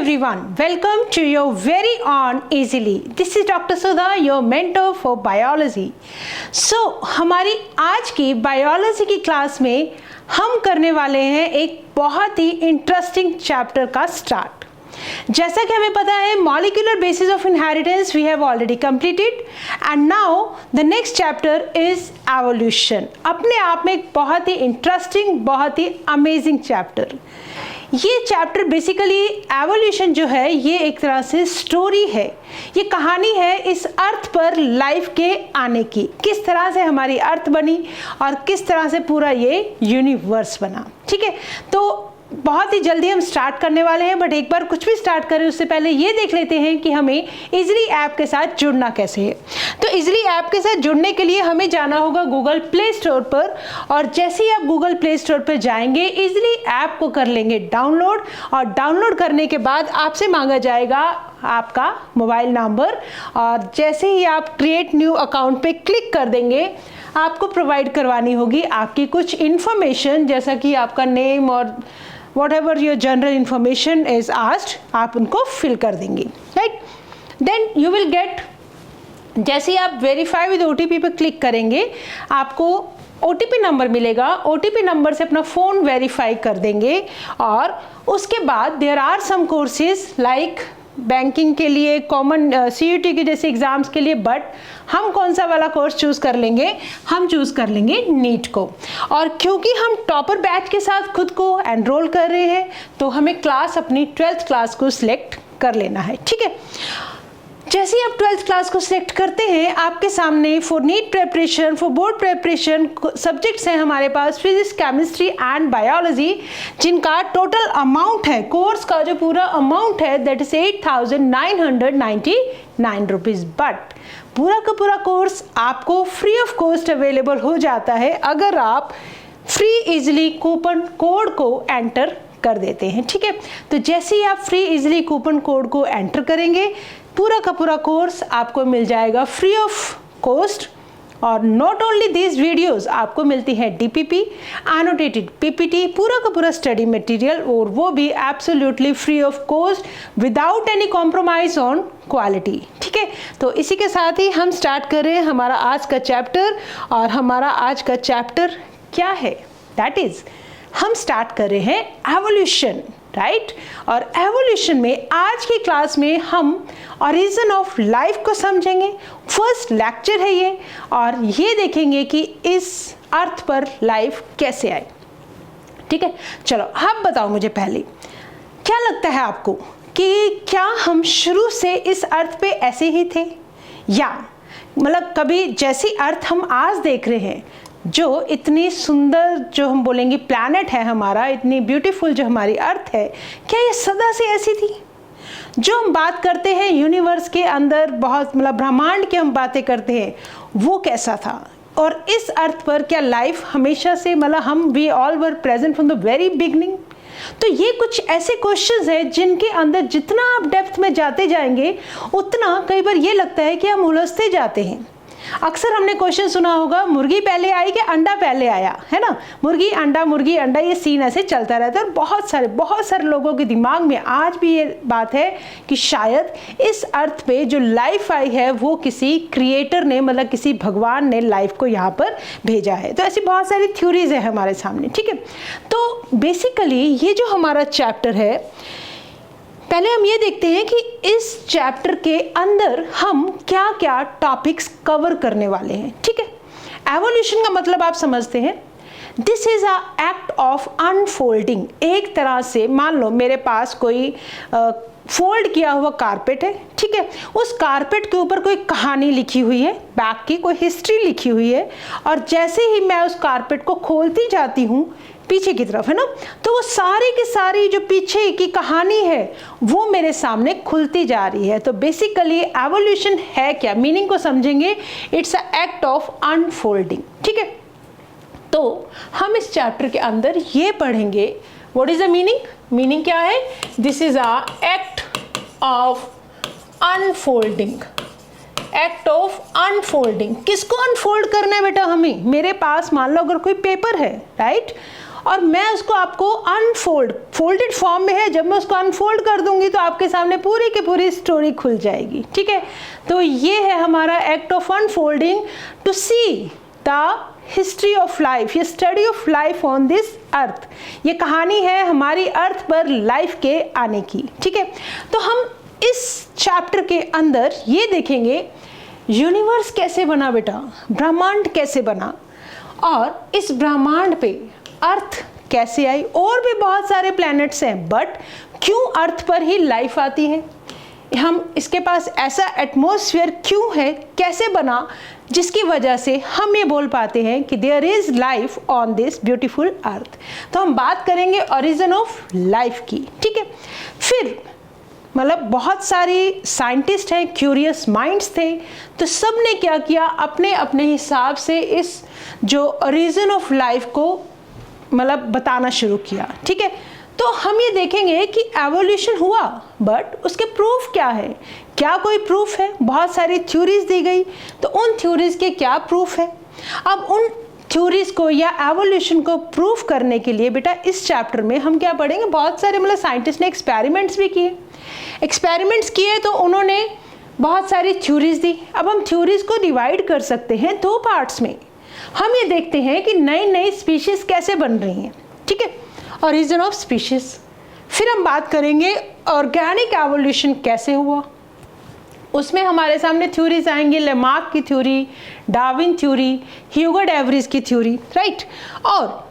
everyone, welcome to your very own Easily. This is Dr. Sudha, your mentor for biology. So, हमारी आज की biology की class में हम करने वाले हैं एक बहुत ही इंटरेस्टिंग चैप्टर का स्टार्ट। जैसा कि हमें पता है molecular basis of inheritance we have already completed and now the next chapter is evolution. अपने आप में एक बहुत ही इंटरेस्टिंग, बहुत ही अमेजिंग चैप्टर। ये चैप्टर बेसिकली एवोल्यूशन जो है ये एक तरह से स्टोरी है, ये कहानी है इस अर्थ पर लाइफ के आने की, किस तरह से हमारी अर्थ बनी और किस तरह से पूरा ये यूनिवर्स बना। ठीक है, तो बहुत ही जल्दी हम स्टार्ट करने वाले हैं, बट एक बार कुछ भी स्टार्ट करें उससे पहले ये देख लेते हैं कि हमें इजली ऐप के साथ जुड़ना कैसे है। तो इजली ऐप के साथ जुड़ने के लिए हमें जाना होगा गूगल प्ले स्टोर पर, और जैसे ही आप गूगल प्ले स्टोर पर जाएंगे इजली ऐप को कर लेंगे डाउनलोड, और डाउनलोड करने के बाद आपसे मांगा जाएगा आपका मोबाइल नंबर, और जैसे ही आप क्रिएट न्यू अकाउंट पे क्लिक कर देंगे आपको प्रोवाइड करवानी होगी आपकी कुछ इन्फॉर्मेशन, जैसा कि आपका नेम और whatever your general information is asked, आप उनको फिल कर देंगे, right. Then you will get, जैसे ही आप वेरीफाई विद OTP पे क्लिक करेंगे आपको OTP नंबर मिलेगा। OTP नंबर से अपना फ़ोन वेरीफाई कर देंगे, और उसके बाद there are some courses like banking के लिए, कॉमन CUT के जैसे एग्ज़ाम्स के लिए, बट हम कौन सा वाला कोर्स चूज़ कर लेंगे? हम चूज़ कर लेंगे नीट को। और क्योंकि हम टॉपर बैच के साथ खुद को एनरोल कर रहे हैं तो हमें क्लास अपनी 12th क्लास को सिलेक्ट कर लेना है। ठीक है, जैसे ही आप 12th क्लास को सिलेक्ट करते हैं आपके सामने for NEET preparation, for board preparation subjects हैं हमारे पास फिजिक्स, केमिस्ट्री एंड बायोलॉजी, जिनका टोटल अमाउंट है, कोर्स का जो पूरा अमाउंट है दैट इज 8,999 रुपीज़। बट पूरा का पूरा कोर्स आपको फ्री ऑफ कॉस्ट अवेलेबल हो जाता है अगर आप फ्री इजली कूपन कोड को एंटर कर देते हैं। ठीक है, तो जैसे ही आप फ्री इजली कूपन कोड को एंटर करेंगे पूरा का पूरा कोर्स आपको मिल जाएगा फ्री ऑफ कॉस्ट। और नॉट ओनली दीज वीडियोस, आपको मिलती है DPP, एनोटेटेड PPT, पूरा का पूरा स्टडी मटेरियल, और वो भी absolutely free of cost without any compromise on quality. ठीक है, तो इसी के साथ ही हम स्टार्ट कर रहे हैं हमारा आज का चैप्टर। और हमारा आज का चैप्टर क्या है? दैट इज हम स्टार्ट कर रहे हैं एवोल्यूशन, राइट। और एवोल्यूशन में आज की क्लास में हम ओरिजिन ऑफ लाइफ को समझेंगे। फर्स्ट लेक्चर है ये, और ये देखेंगे कि इस अर्थ पर लाइफ कैसे आई। ठीक है, चलो आप बताओ मुझे पहले, क्या लगता है आपको कि क्या हम शुरू से इस अर्थ पे ऐसे ही थे, या मतलब कभी जैसी अर्थ हम आज देख रहे हैं, जो इतनी सुंदर जो हम बोलेंगे प्लैनेट है हमारा, इतनी ब्यूटीफुल जो हमारी अर्थ है, क्या ये सदा से ऐसी थी? जो हम बात करते हैं यूनिवर्स के अंदर, बहुत मतलब ब्रह्मांड की हम बातें करते हैं, वो कैसा था? और इस अर्थ पर क्या लाइफ हमेशा से, मतलब हम we all were present from the very beginning? तो ये कुछ ऐसे क्वेश्चंस हैं जिनके अंदर जितना आप डेप्थ में जाते जाएंगे उतना कई बार ये लगता है कि हम उलझते जाते हैं। अक्सर हमने क्वेश्चन सुना होगा, मुर्गी पहले आई कि अंडा पहले आया, है ना? मुर्गी अंडा, ये सीन ऐसे चलता रहता है। और बहुत सारे लोगों के दिमाग में आज भी ये बात है कि शायद इस अर्थ पे जो लाइफ आई है वो किसी क्रिएटर ने, मतलब किसी भगवान ने लाइफ को यहाँ पर भेजा है। तो ऐसी बहुत सारी थ्योरीज है हमारे सामने। ठीक है, तो बेसिकली ये जो हमारा चैप्टर है, पहले हम ये देखते हैं कि इस चैप्टर के अंदर हम क्या क्या टॉपिक्स कवर करने वाले हैं। ठीक है, एवोल्यूशन का मतलब आप समझते हैं, this is a act of unfolding. एक तरह से मान लो मेरे पास कोई फोल्ड किया हुआ कारपेट है। ठीक है, उस कारपेट के ऊपर कोई कहानी लिखी हुई है, बैक की कोई हिस्ट्री लिखी हुई है, और जैसे ही मैं उस कारपेट को खोलती जाती हूँ पीछे की तरफ, है ना, तो वो सारी की सारी जो पीछे की कहानी है वो मेरे सामने खुलती जा रही है। तो बेसिकली एवोल्यूशन है क्या, मीनिंग को समझेंगे, it's a act of unfolding. ठीक है, तो हम इस चैप्टर के अंदर ये पढ़ेंगे व्हाट इज द मीनिंग क्या है? This is a act of unfolding. Act of unfolding, किसको अनफोल्ड करना है बेटा? हमें, मेरे पास मान लो अगर कोई पेपर है, राइट, और मैं उसको आपको फोल्डेड फॉर्म में है, जब मैं उसको अनफोल्ड कर दूंगी तो आपके सामने पूरी की पूरी स्टोरी खुल जाएगी, ठीक है। तो ये है हमारा act of unfolding to see the history of life, ये study of life on this earth. ये कहानी है हमारी अर्थ पर लाइफ के आने की, ठीक है। तो हम इस चैप्टर के अंदर ये देखेंगे यूनिवर्स कैसे बना बेटा, ब्रह्मांड कैसे बना, और इस ब्रह्मांड पे अर्थ कैसे आई। और भी बहुत सारे प्लैनेट्स हैं, बट क्यों अर्थ पर ही लाइफ आती है, हम इसके पास ऐसा एटमॉस्फेयर क्यों है, कैसे बना, जिसकी वजह से हम ये बोल पाते हैं कि there is life on this beautiful earth. तो हम बात करेंगे ओरिजिन ऑफ लाइफ की, ठीक है। फिर मतलब बहुत सारी साइंटिस्ट हैं, क्यूरियस माइंड्स थे, तो सब ने क्या किया, अपने अपने हिसाब से इस जो ओरिजिन ऑफ लाइफ को मतलब बताना शुरू किया, ठीक है। तो हम ये देखेंगे कि एवोल्यूशन हुआ, बट उसके प्रूफ क्या है, क्या कोई प्रूफ है। बहुत सारी थ्योरीज दी गई, तो उन थ्योरीज के क्या प्रूफ है। अब उन थ्योरीज को या एवोल्यूशन को प्रूफ करने के लिए बेटा इस चैप्टर में हम क्या पढ़ेंगे, बहुत सारे मतलब साइंटिस्ट ने एक्सपेरिमेंट्स भी किए। एक्सपेरिमेंट्स किए तो उन्होंने बहुत सारी थ्योरीज दी। अब हम थ्योरीज को डिवाइड कर सकते हैं दो पार्ट्स में। हम ये देखते हैं कि नई नई स्पीशीज कैसे बन रही हैं, ठीक है, ओरिजिन ऑफ स्पीशीज। फिर हम बात करेंगे ऑर्गेनिक एवोल्यूशन कैसे हुआ, उसमें हमारे सामने थ्योरीज आएंगी, लेमार्क की थ्योरी, डार्विन थ्योरी, ह्यूगो डेवरीज की थ्योरी, राइट। और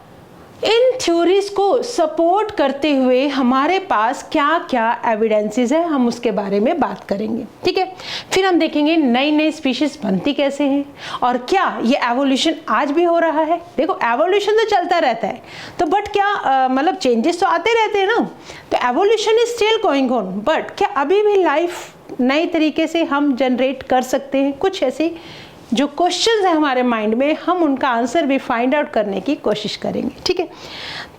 इन थ्योरीज को सपोर्ट करते हुए हमारे पास क्या क्या एविडेंसेस है, हम उसके बारे में बात करेंगे, ठीक है। फिर हम देखेंगे नई नई स्पीशीज बनती कैसे हैं, और क्या ये एवोल्यूशन आज भी हो रहा है। देखो एवोल्यूशन तो चलता रहता है, तो बट क्या मतलब चेंजेस तो आते रहते हैं ना, तो evolution is still going on, but क्या अभी भी लाइफ नए तरीके से हम जनरेट कर सकते हैं। कुछ ऐसे जो क्वेश्चंस हैं हमारे माइंड में, हम उनका आंसर भी फाइंड आउट करने की कोशिश करेंगे, ठीक है।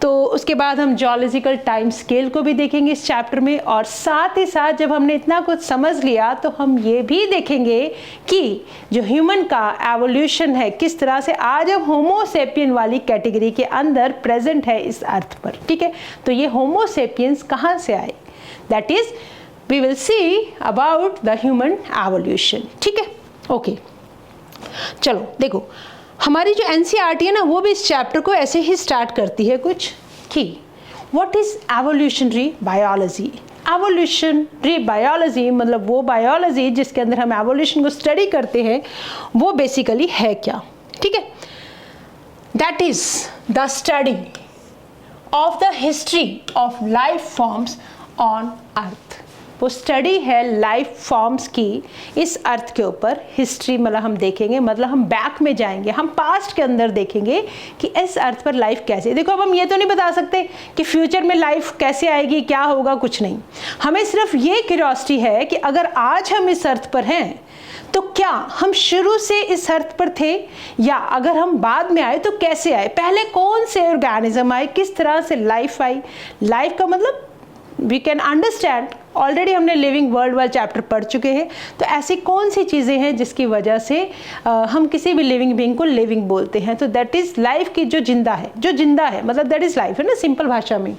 तो उसके बाद हम जियोलॉजिकल टाइम स्केल को भी देखेंगे इस चैप्टर में, और साथ ही साथ जब हमने इतना कुछ समझ लिया तो हम ये भी देखेंगे कि जो ह्यूमन का एवोल्यूशन है किस तरह से आज हम होमो सेपियन वाली कैटेगरी के अंदर प्रेजेंट है इस अर्थ पर, ठीक है। तो ये होमो सेपियंस कहाँ से आए, that is we will see about the human evolution, ठीक है, ओके। चलो देखो हमारी जो एनसीईआरटी है ना, वो भी इस चैप्टर को ऐसे ही स्टार्ट करती है कुछ कि what is evolutionary biology. Evolutionary biology मतलब वो बायोलॉजी जिसके अंदर हम एवोल्यूशन को स्टडी करते हैं, वो बेसिकली है क्या, ठीक है। That is the study of the history of life forms on अर्थ। वो स्टडी है लाइफ फॉर्म्स की इस अर्थ के ऊपर। हिस्ट्री मतलब हम देखेंगे, मतलब हम बैक में जाएंगे, हम पास्ट के अंदर देखेंगे कि इस अर्थ पर लाइफ कैसे। देखो अब हम ये तो नहीं बता सकते कि फ्यूचर में लाइफ कैसे आएगी, क्या होगा, कुछ नहीं। हमें सिर्फ ये क्यूरियोसिटी है कि अगर आज हम इस अर्थ पर हैं तो क्या हम शुरू से इस अर्थ पर थे, या अगर हम बाद में आए तो कैसे आए, पहले कौन से ऑर्गेनिज्म आए, किस तरह से लाइफ आई। लाइफ का मतलब वी कैन अंडरस्टैंड, ऑलरेडी हमने लिविंग वर्ल्ड वाला चैप्टर पढ़ चुके हैं। तो ऐसी कौन सी चीज़ें हैं जिसकी वजह से हम किसी भी लिविंग बीइंग को लिविंग बोलते हैं। तो दैट इज़ लाइफ की जो जिंदा है मतलब दैट इज़ लाइफ, है ना, सिंपल भाषा में।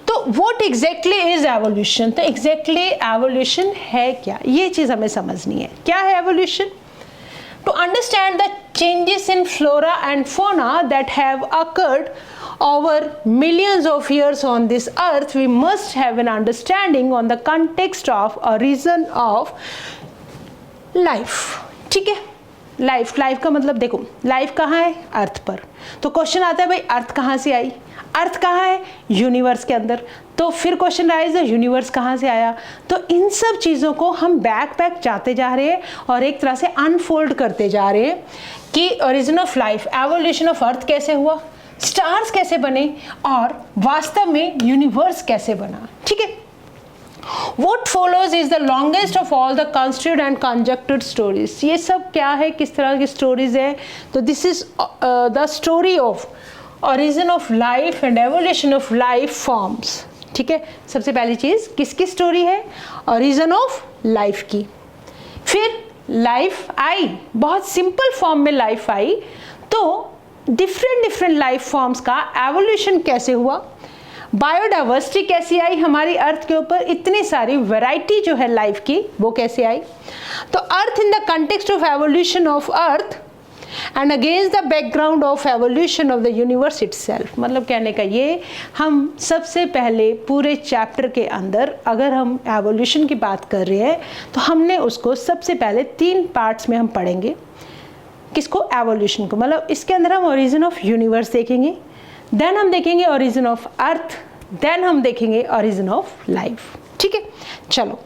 तो व्हाट एग्जैक्टली इज एवोल्यूशन, तो एग्जैक्टली एवोल्यूशन है क्या, ये चीज़ हमें समझनी है। क्या है evolution? To understand the changes in flora and fauna that have occurred over millions of years on this earth, we must have an understanding on the context of a reason of life, ठीक है। Life का मतलब देखो life कहाँ है, अर्थ पर। तो question आता है भाई अर्थ कहाँ से आई, अर्थ कहाँ है, यूनिवर्स के अंदर। तो फिर क्वेश्चन राइज है यूनिवर्स कहाँ से आया। तो इन सब चीज़ों को हम बैक जाते जा रहे हैं और एक तरह से अनफोल्ड करते जा रहे हैं कि origin of life, evolution of अर्थ कैसे हुआ, स्टार्स कैसे बने, और वास्तव में यूनिवर्स कैसे बना, ठीक है। What follows is the longest of all the construed and conjectured stories. ये सब क्या है, किस तरह की स्टोरीज है। तो this is the story of origin of life and evolution of life forms, ठीक है। सबसे पहली चीज किसकी स्टोरी है, origin of life की। फिर लाइफ आई, बहुत सिंपल फॉर्म में लाइफ आई। तो डिफरेंट लाइफ फॉर्म्स का एवोल्यूशन कैसे हुआ, बायोडाइवर्सिटी कैसी आई हमारी अर्थ के ऊपर, इतनी सारी वैरायटी जो है लाइफ की वो कैसे आई। तो earth in the context of evolution of earth and against the background of evolution of the universe itself, मतलब कहने का ये, हम सबसे पहले पूरे चैप्टर के अंदर अगर हम एवोल्यूशन की बात कर रहे हैं तो हमने उसको सबसे पहले 3 पार्ट्स में हम पढ़ेंगे। किसको? एवोल्यूशन को। मतलब इसके अंदर हम ओरिजिन ऑफ यूनिवर्स देखेंगे, देन हम देखेंगे ओरिजिन ऑफ अर्थ, देन हम देखेंगे ओरिजिन ऑफ लाइफ। ठीक है, चलो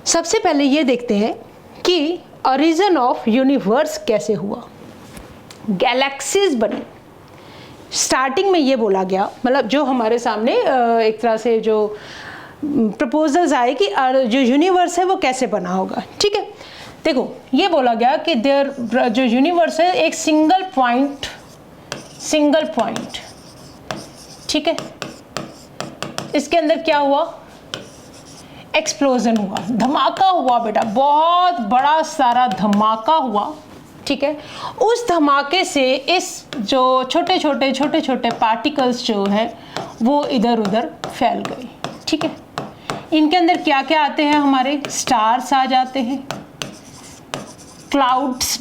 सबसे पहले ये देखते हैं कि ओरिजिन ऑफ यूनिवर्स कैसे हुआ। गैलेक्सीज बनी। स्टार्टिंग में ये बोला गया, मतलब जो हमारे सामने एक तरह से जो प्रपोजल्स आए कि जो यूनिवर्स है वो कैसे बना होगा। ठीक है, देखो ये बोला गया कि जो यूनिवर्स है एक सिंगल पॉइंट, ठीक है, इसके अंदर क्या हुआ? एक्सप्लोजन हुआ, धमाका हुआ बेटा, बहुत बड़ा सारा धमाका हुआ। ठीक है, उस धमाके से इस जो छोटे छोटे पार्टिकल्स जो है वो इधर उधर फैल गए। ठीक है, इनके अंदर क्या क्या आते हैं? हमारे स्टार्स आ जाते हैं, क्लाउड्स,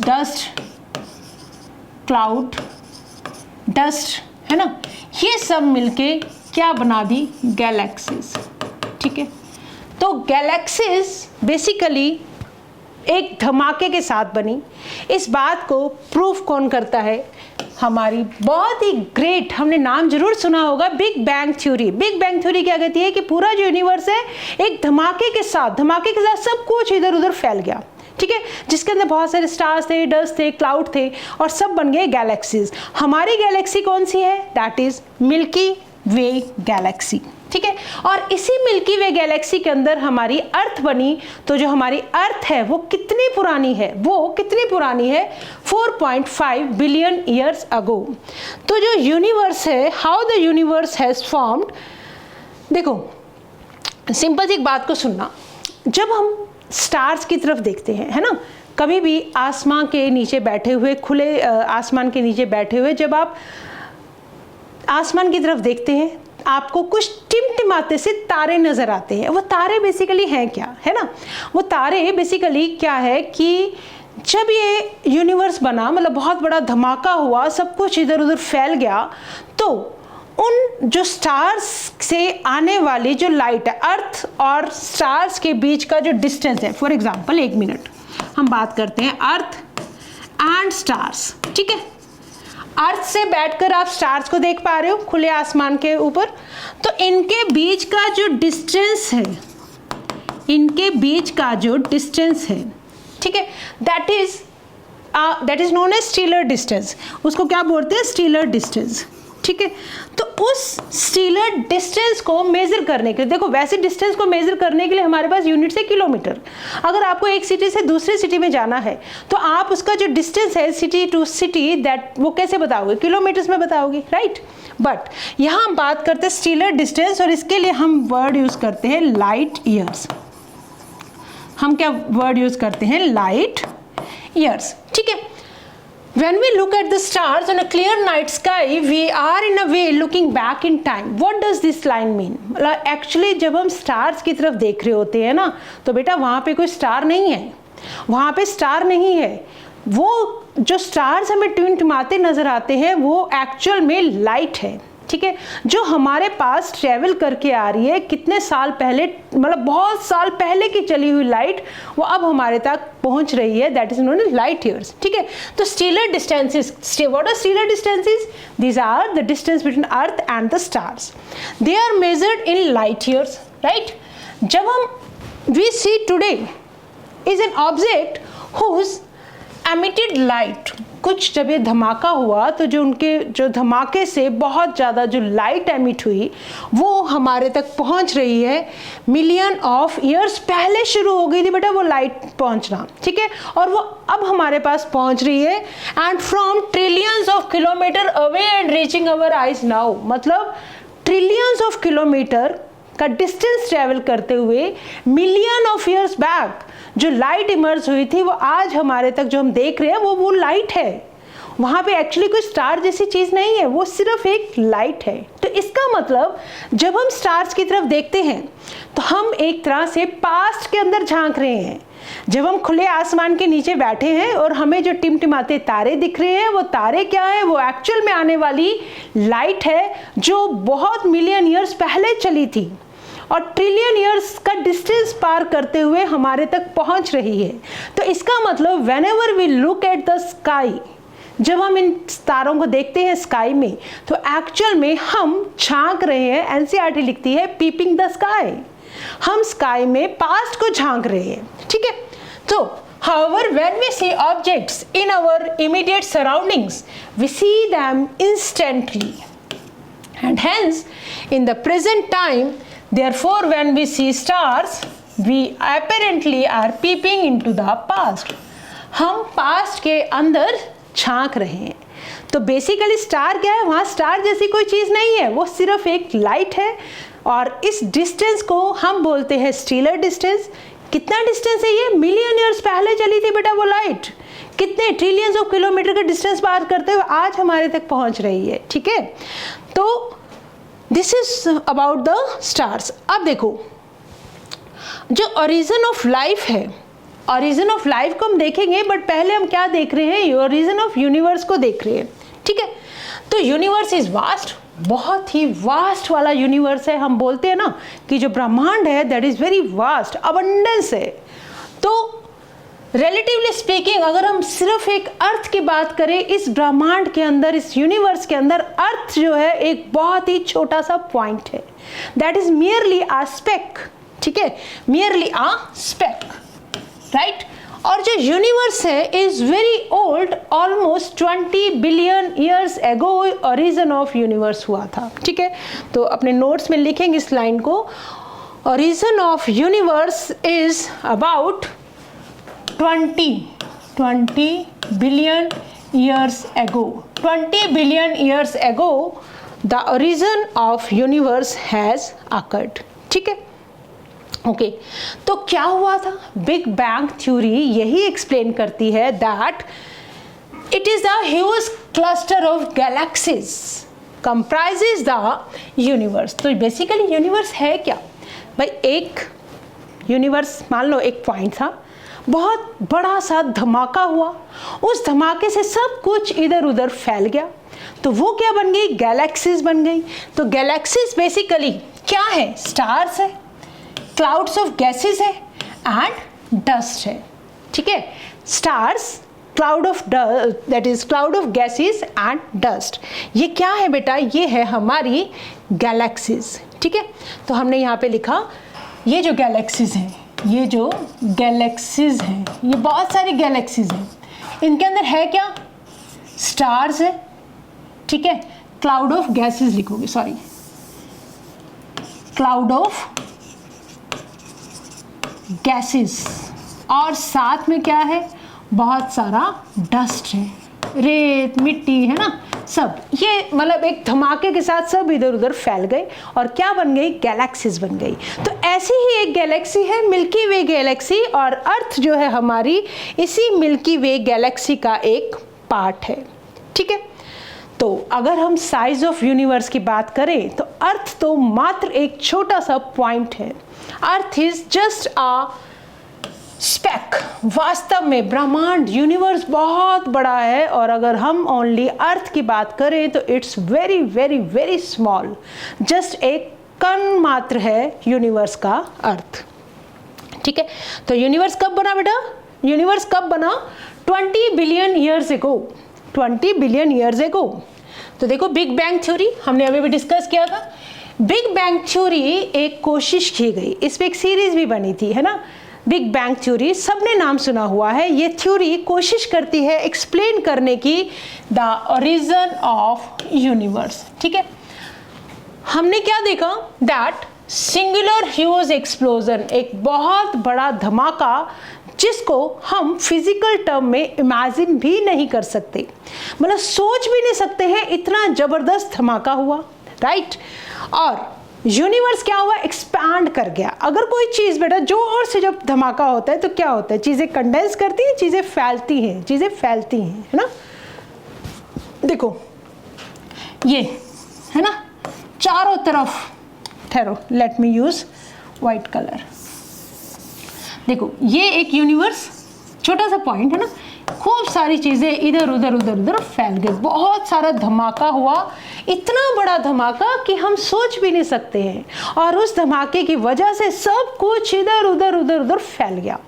डस्ट है ना, ये सब मिलके क्या बना दी? गैलेक्सीज। ठीक है, तो गैलेक्सीज बेसिकली एक धमाके के साथ बनी। इस बात को प्रूफ कौन करता है? हमारी बहुत ही ग्रेट, हमने नाम जरूर सुना होगा, big bang theory. Big bang theory क्या कहती है कि पूरा जो यूनिवर्स है एक धमाके के साथ सब कुछ इधर उधर फैल गया। ठीक है, जिसके अंदर बहुत सारे स्टार्स थे, डस्ट थे, क्लाउड थे और सब बन गए गैलेक्सीज। हमारी गैलेक्सी कौन सी है? That is milky way Galaxy. ठीक है, और इसी मिल्की वे गैलेक्सी के अंदर हमारी अर्थ बनी। तो जो हमारी अर्थ है वो कितनी पुरानी है? 4.5 बिलियन ईयर्स अगो। तो जो यूनिवर्स है, how the universe has formed, देखो सिंपल सी एक बात को सुनना, जब हम स्टार्स की तरफ देखते हैं, है ना, कभी भी आसमान के नीचे बैठे हुए, खुले आसमान के नीचे बैठे हुए जब आप आसमान की तरफ देखते हैं, आपको कुछ टिमटिमाते से तारे नजर आते हैं। वो तारे बेसिकली हैं क्या, है ना, वो तारे बेसिकली क्या है कि जब ये यूनिवर्स बना, मतलब बहुत बड़ा धमाका हुआ, सब कुछ इधर उधर फैल गया, तो उन जो स्टार्स से आने वाली जो लाइट है, अर्थ और स्टार्स के बीच का जो डिस्टेंस है, फॉर एग्जांपल 1 मिनट हम बात करते हैं अर्थ एंड स्टार्स। ठीक है, अर्थ से बैठकर आप स्टार्स को देख पा रहे हो खुले आसमान के ऊपर, तो इनके बीच का जो डिस्टेंस है, ठीक है, that is known as stellar distance. उसको क्या बोलते हैं? Stellar distance. ठीक है, तो उस स्टीलर डिस्टेंस को मेजर करने के लिए, देखो वैसे डिस्टेंस को मेजर करने के लिए हमारे पास यूनिट्स है किलोमीटर। अगर आपको एक सिटी से दूसरी सिटी में जाना है तो आप उसका जो डिस्टेंस है सिटी टू सिटी, दैट वो कैसे बताओगे? किलोमीटर्स में बताओगे, राइट। बट यहाँ हम बात करते हैं स्टीलर डिस्टेंस, और इसके लिए हम वर्ड यूज करते हैं लाइट ईयर्स। हम क्या वर्ड यूज करते हैं? Light years. ठीक है, when we look at the stars on a clear night sky, we are in a way looking back in time. What does this line mean? Actually जब हम stars की तरफ देख रहे होते हैं ना, तो बेटा वहाँ पे कोई स्टार नहीं है, वहाँ पे स्टार नहीं है। वो जो स्टार्स हमें टिमटिमाते नजर आते हैं वो एक्चुअल में लाइट है। ठीक है, जो हमारे पास ट्रेवल करके आ रही है कितने साल पहले, मतलब बहुत साल पहले की चली हुई लाइट, वो अब हमारे तक पहुंच रही है, that is known as light years. ठीक है, तो stellar distances, what are stellar distances? These are the distance between earth and the stars, they are measured in light years, right. जब हम we see today is an object whose emitted light, कुछ जब ये धमाका हुआ तो जो धमाके से बहुत ज़्यादा जो लाइट एमिट हुई वो हमारे तक पहुंच रही है मिलियन ऑफ ईयर्स पहले शुरू हो गई थी बेटा वो लाइट पहुंचना। ठीक है, और वो अब हमारे पास पहुंच रही है and from trillions of kilometre away and reaching our eyes now, मतलब ट्रिलियंस ऑफ किलोमीटर का डिस्टेंस ट्रेवल करते हुए मिलियन ऑफ ईयर्स बैक जो लाइट इमर्ज हुई थी वो आज हमारे तक जो हम देख रहे हैं वो लाइट है। वहाँ पे एक्चुअली कोई स्टार जैसी चीज़ नहीं है, वो सिर्फ एक लाइट है। तो इसका मतलब जब हम स्टार्स की तरफ देखते हैं तो हम एक तरह से पास्ट के अंदर झांक रहे हैं। जब हम खुले आसमान के नीचे बैठे हैं और हमें जो टिमटिमाते तारे दिख रहे हैं, वो तारे क्या है, वो एक्चुअल में आने वाली लाइट है जो बहुत मिलियन ईयर्स पहले चली थी और ट्रिलियन ईयर्स का डिस्टेंस पार करते हुए हमारे तक पहुंच रही है। तो इसका मतलब whenever we look at the sky, जब हम इन तारों को देखते हैं स्काई में, तो एक्चुअल में हम झांक रहे हैं। एनसीईआरटी लिखती है पीपिंग द स्काई, हम स्काई में पास्ट को झांक रहे हैं, ठीक है। तो however when we see objects in our immediate surroundings, we see them instantly, and hence in the present time, therefore when we see stars, we apparently are peeping into the past, हम past के अंदर झांक रहे हैं। तो basically star क्या है, वहाँ स्टार जैसी कोई चीज़ नहीं है, वो सिर्फ एक लाइट है और इस डिस्टेंस को हम बोलते हैं स्टीलर डिस्टेंस। कितना डिस्टेंस है ये, मिलियन ईयर्स पहले चली थी बेटा वो लाइट, कितने ट्रिलियंस ऑफ किलोमीटर का डिस्टेंस पार करते हुए आज हमारे तक पहुंच रही है, ठीक है। तो this is about the stars. अब देखो जो ओरिजिन ऑफ लाइफ है, ओरिजिन ऑफ लाइफ को हम देखेंगे, बट पहले हम क्या देख रहे हैं, ओरिजिन ऑफ यूनिवर्स को देख रहे हैं, ठीक है। तो यूनिवर्स इज वास्ट, बहुत ही वास्ट वाला यूनिवर्स है। हम बोलते हैं ना कि जो ब्रह्मांड है that is very vast, abundance है। तो रिलेटिवली स्पीकिंग अगर हम सिर्फ एक अर्थ की बात करें, इस ब्रह्मांड के अंदर, इस यूनिवर्स के अंदर अर्थ जो है एक बहुत ही छोटा सा पॉइंट है, that is merely a speck, ठीक है, मियरली अ स्पेक, राइट। और जो यूनिवर्स है is very old, almost 20 billion years एगो ओरिजिन ऑफ यूनिवर्स हुआ था, ठीक है। तो अपने नोट्स में लिखेंगे इस लाइन को, origin of universe is about 20 billion years एगो। 20 बिलियन ईयर्स एगो the origin of universe has occurred, ठीक है, ओके। तो क्या हुआ था, बिग बैंग थ्योरी यही एक्सप्लेन करती है that it is the huge cluster of galaxies comprises the universe. तो बेसिकली यूनिवर्स है क्या भाई, एक यूनिवर्स मान लो एक पॉइंट था, बहुत बड़ा सा धमाका हुआ, उस धमाके से सब कुछ इधर उधर फैल गया, तो वो क्या बन गई, गैलेक्सीज बन गई। तो गैलेक्सीज बेसिकली क्या है, स्टार्स है, क्लाउड्स ऑफ गैसेस है एंड डस्ट है, ठीक है। Stars, cloud of that is cloud of gases and dust, ये क्या है बेटा, ये है हमारी गैलेक्सीज, ठीक है। तो हमने यहाँ पे लिखा ये जो गैलेक्सीज हैं, ये जो गैलेक्सीज हैं, ये बहुत सारी गैलेक्सीज हैं, इनके अंदर है क्या, स्टार्स है, ठीक है, क्लाउड ऑफ गैसेस लिखोगे, सॉरी, क्लाउड ऑफ गैसेस, और साथ में क्या है, बहुत सारा डस्ट है, रेत मिट्टी है ना, सब ये मतलब एक धमाके के साथ सब इधर उधर फैल गए और क्या बन गई, गैलेक्सीज बन गई। तो ऐसी ही एक गैलेक्सी है मिल्की वे गैलेक्सी, और अर्थ जो है हमारी इसी मिल्की वे गैलेक्सी का एक पार्ट है, ठीक है। तो अगर हम साइज ऑफ यूनिवर्स की बात करें तो अर्थ तो मात्र एक छोटा सा पॉइंट है, earth is just a speck. वास्तव में ब्रह्मांड यूनिवर्स बहुत बड़ा है, और अगर हम ओनली अर्थ की बात करें तो it's very very very small, just एक कण मात्र है यूनिवर्स का अर्थ, ठीक है। तो यूनिवर्स कब बना बेटा, यूनिवर्स कब बना, 20 बिलियन ईयर्स एगो, 20 बिलियन ईयर्स एगो। तो देखो बिग बैंग थ्योरी हमने अभी भी डिस्कस किया था। बिग बैंग थ्योरी एक कोशिश की गई, इस पे एक सीरीज भी बनी थी, है ना, बिग बैंग थ्योरी, सबने नाम सुना हुआ है। ये थ्योरी कोशिश करती है एक्सप्लेन करने की द ओरिजिन ऑफ यूनिवर्स, ठीक है। हमने क्या देखा, दैट सिंगुलर ह्यूज एक्सप्लोजन, एक बहुत बड़ा धमाका जिसको हम फिजिकल टर्म में इमेजिन भी नहीं कर सकते, मतलब सोच भी नहीं सकते हैं, इतना जबरदस्त धमाका हुआ, राइट। और यूनिवर्स क्या हुआ, एक्सपैंड कर गया। अगर कोई चीज़ बेटा जोर से जब धमाका होता है तो क्या होता है, चीज़ें कंडेंस करती हैं, चीज़ें फैलती हैं, चीज़ें फैलती हैं, है ना। देखो ये है ना, चारों तरफ, ठहरो let me use white colour. देखो ये एक यूनिवर्स, छोटा सा पॉइंट है ना, खूब सारी चीजें इधर उधर उधर उधर फैल गई, बहुत सारा धमाका हुआ, इतना बड़ा धमाका कि हम सोच भी नहीं सकते हैं। और उस धमाके की वजह से सब कुछ इधर उधर उधर उधर फैल गया।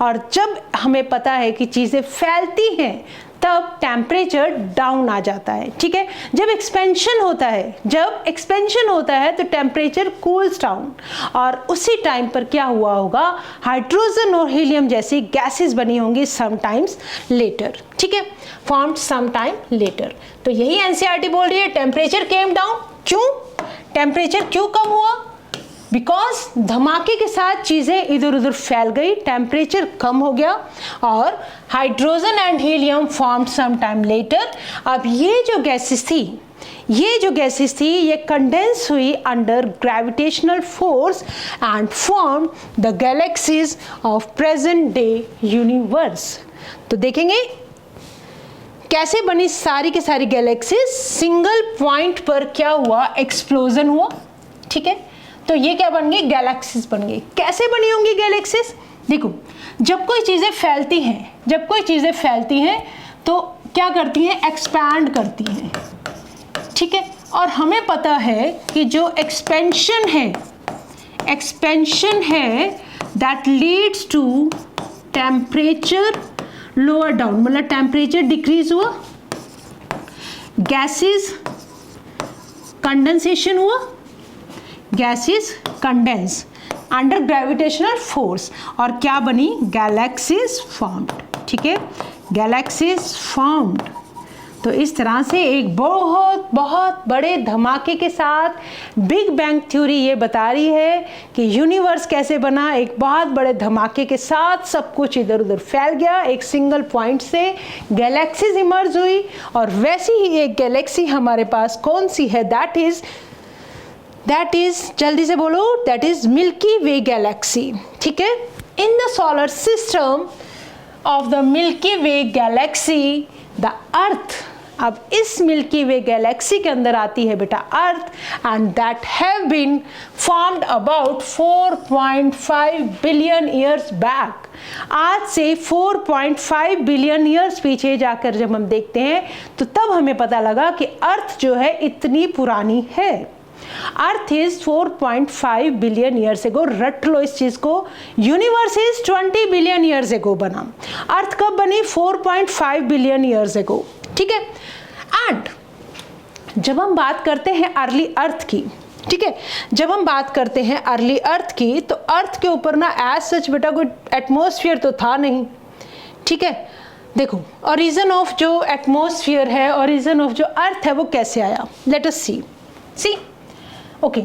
और जब हमें पता है कि चीजें फैलती हैं तब टेम्परेचर डाउन आ जाता है, ठीक है। जब एक्सपेंशन होता है तो टेम्परेचर कूल्स डाउन, और उसी टाइम पर क्या हुआ होगा, हाइड्रोजन और हीलियम जैसी गैसेस बनी होंगी समटाइम्स लेटर, ठीक है, फॉर्म्ड सम टाइम लेटर। तो यही एनसीईआरटी बोल रही है, टेम्परेचर केम डाउन। क्यों टेम्परेचर क्यों कम हुआ? बिकॉज धमाके के साथ चीजें इधर उधर फैल गई, टेम्परेचर कम हो गया और hydrogen and helium formed some time later. अब ये जो गैसेस थी ये कंडेंस हुई under gravitational force and form the galaxies of present day universe. तो देखेंगे कैसे बनी सारी की सारी गैलेक्सीज, सिंगल पॉइंट पर क्या हुआ, एक्सप्लोजन हुआ, ठीक है। तो ये क्या बन गई, गैलेक्सीज बन गई। कैसे बनी होंगी गैलेक्सीज? देखो जब कोई चीजें फैलती हैं तो क्या करती हैं, एक्सपैंड करती हैं, ठीक है। और हमें पता है कि जो एक्सपेंशन है that leads to temperature lower down, मतलब टेम्परेचर डिक्रीज हुआ, गैसेस कंडेंसेशन हुआ, gases condense under gravitational force, और क्या बनी, गैलेक्सीज फॉर्म्ड, ठीक है, गैलेक्सीज फॉर्म्ड। तो इस तरह से एक बहुत बहुत बड़े धमाके के साथ बिग बैंग थ्योरी ये बता रही है कि यूनिवर्स कैसे बना। एक बहुत बड़े धमाके के साथ सब कुछ इधर उधर फैल गया, एक सिंगल पॉइंट से गैलेक्सीज इमर्ज हुई, और वैसी ही एक गैलेक्सी हमारे पास कौन सी है, दैट इज जल्दी से बोलो, that is milky way Galaxy, ठीक है। In the solar system of the milky way Galaxy the earth, अब इस मिल्की वे गैलेक्सी के अंदर आती है बेटा earth, and that have been formed about 4.5 billion years back. आज से 4.5 बिलियन ईयर्स पीछे जाकर जब हम देखते हैं तो तब हमें पता लगा कि अर्थ जो है इतनी पुरानी है। अर्थ इज 4.5 बिलियन ईयर्स एगो, रट लो इस चीज को। यूनिवर्स इज 20 बिलियन ईयर्स एगो बना, अर्थ कब बनी, 4.5 बिलियन ईयर्स एगो, ठीक है। एंड जब हम बात करते हैं अर्ली अर्थ की, ठीक है, जब हम बात करते हैं अर्ली अर्थ की, तो अर्थ के ऊपर ना एज सच बेटा कोई एटमॉस्फेयर तो था नहीं, ठीक है। देखो ओरिजिन ऑफ जो एटमॉस्फेयर है, ओरिजिन ऑफ जो अर्थ है वो कैसे आया, लेट अस सी ओके,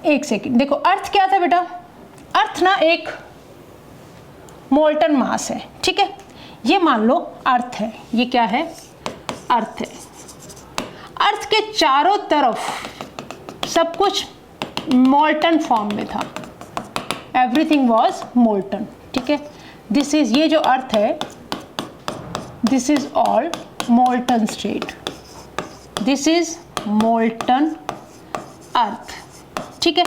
एक सेकेंड। देखो अर्थ क्या था बेटा, अर्थ ना एक मोल्टन मास है, ठीक है। ये मान लो अर्थ है, ये क्या है, अर्थ है। अर्थ के चारों तरफ सब कुछ मोल्टन फॉर्म में था, एवरीथिंग वॉज मोल्टन, ठीक है। दिस इज, ये जो अर्थ है, this is all molten state, this is molten earth, ठीक है।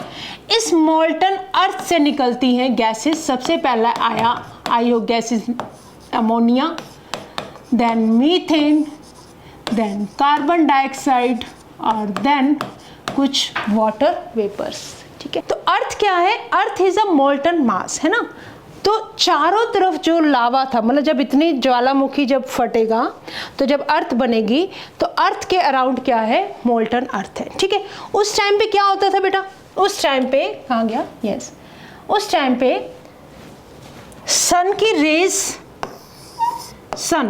इस मोल्टन अर्थ से निकलती हैं गैसेस। सबसे पहला आई हो gases ammonia, then methane, then carbon dioxide, और देन कुछ वाटर वेपर्स, ठीक है। तो अर्थ क्या है, अर्थ इज अ मोल्टन मास, है ना। तो चारों तरफ जो लावा था, मतलब जब इतनी ज्वालामुखी जब फटेगा तो जब अर्थ बनेगी तो अर्थ के अराउंड क्या है, मोल्टन अर्थ है, ठीक है। उस टाइम पे क्या होता था बेटा, उस टाइम पे कहाँ गया, यस, उस टाइम पे सन की रेज, सन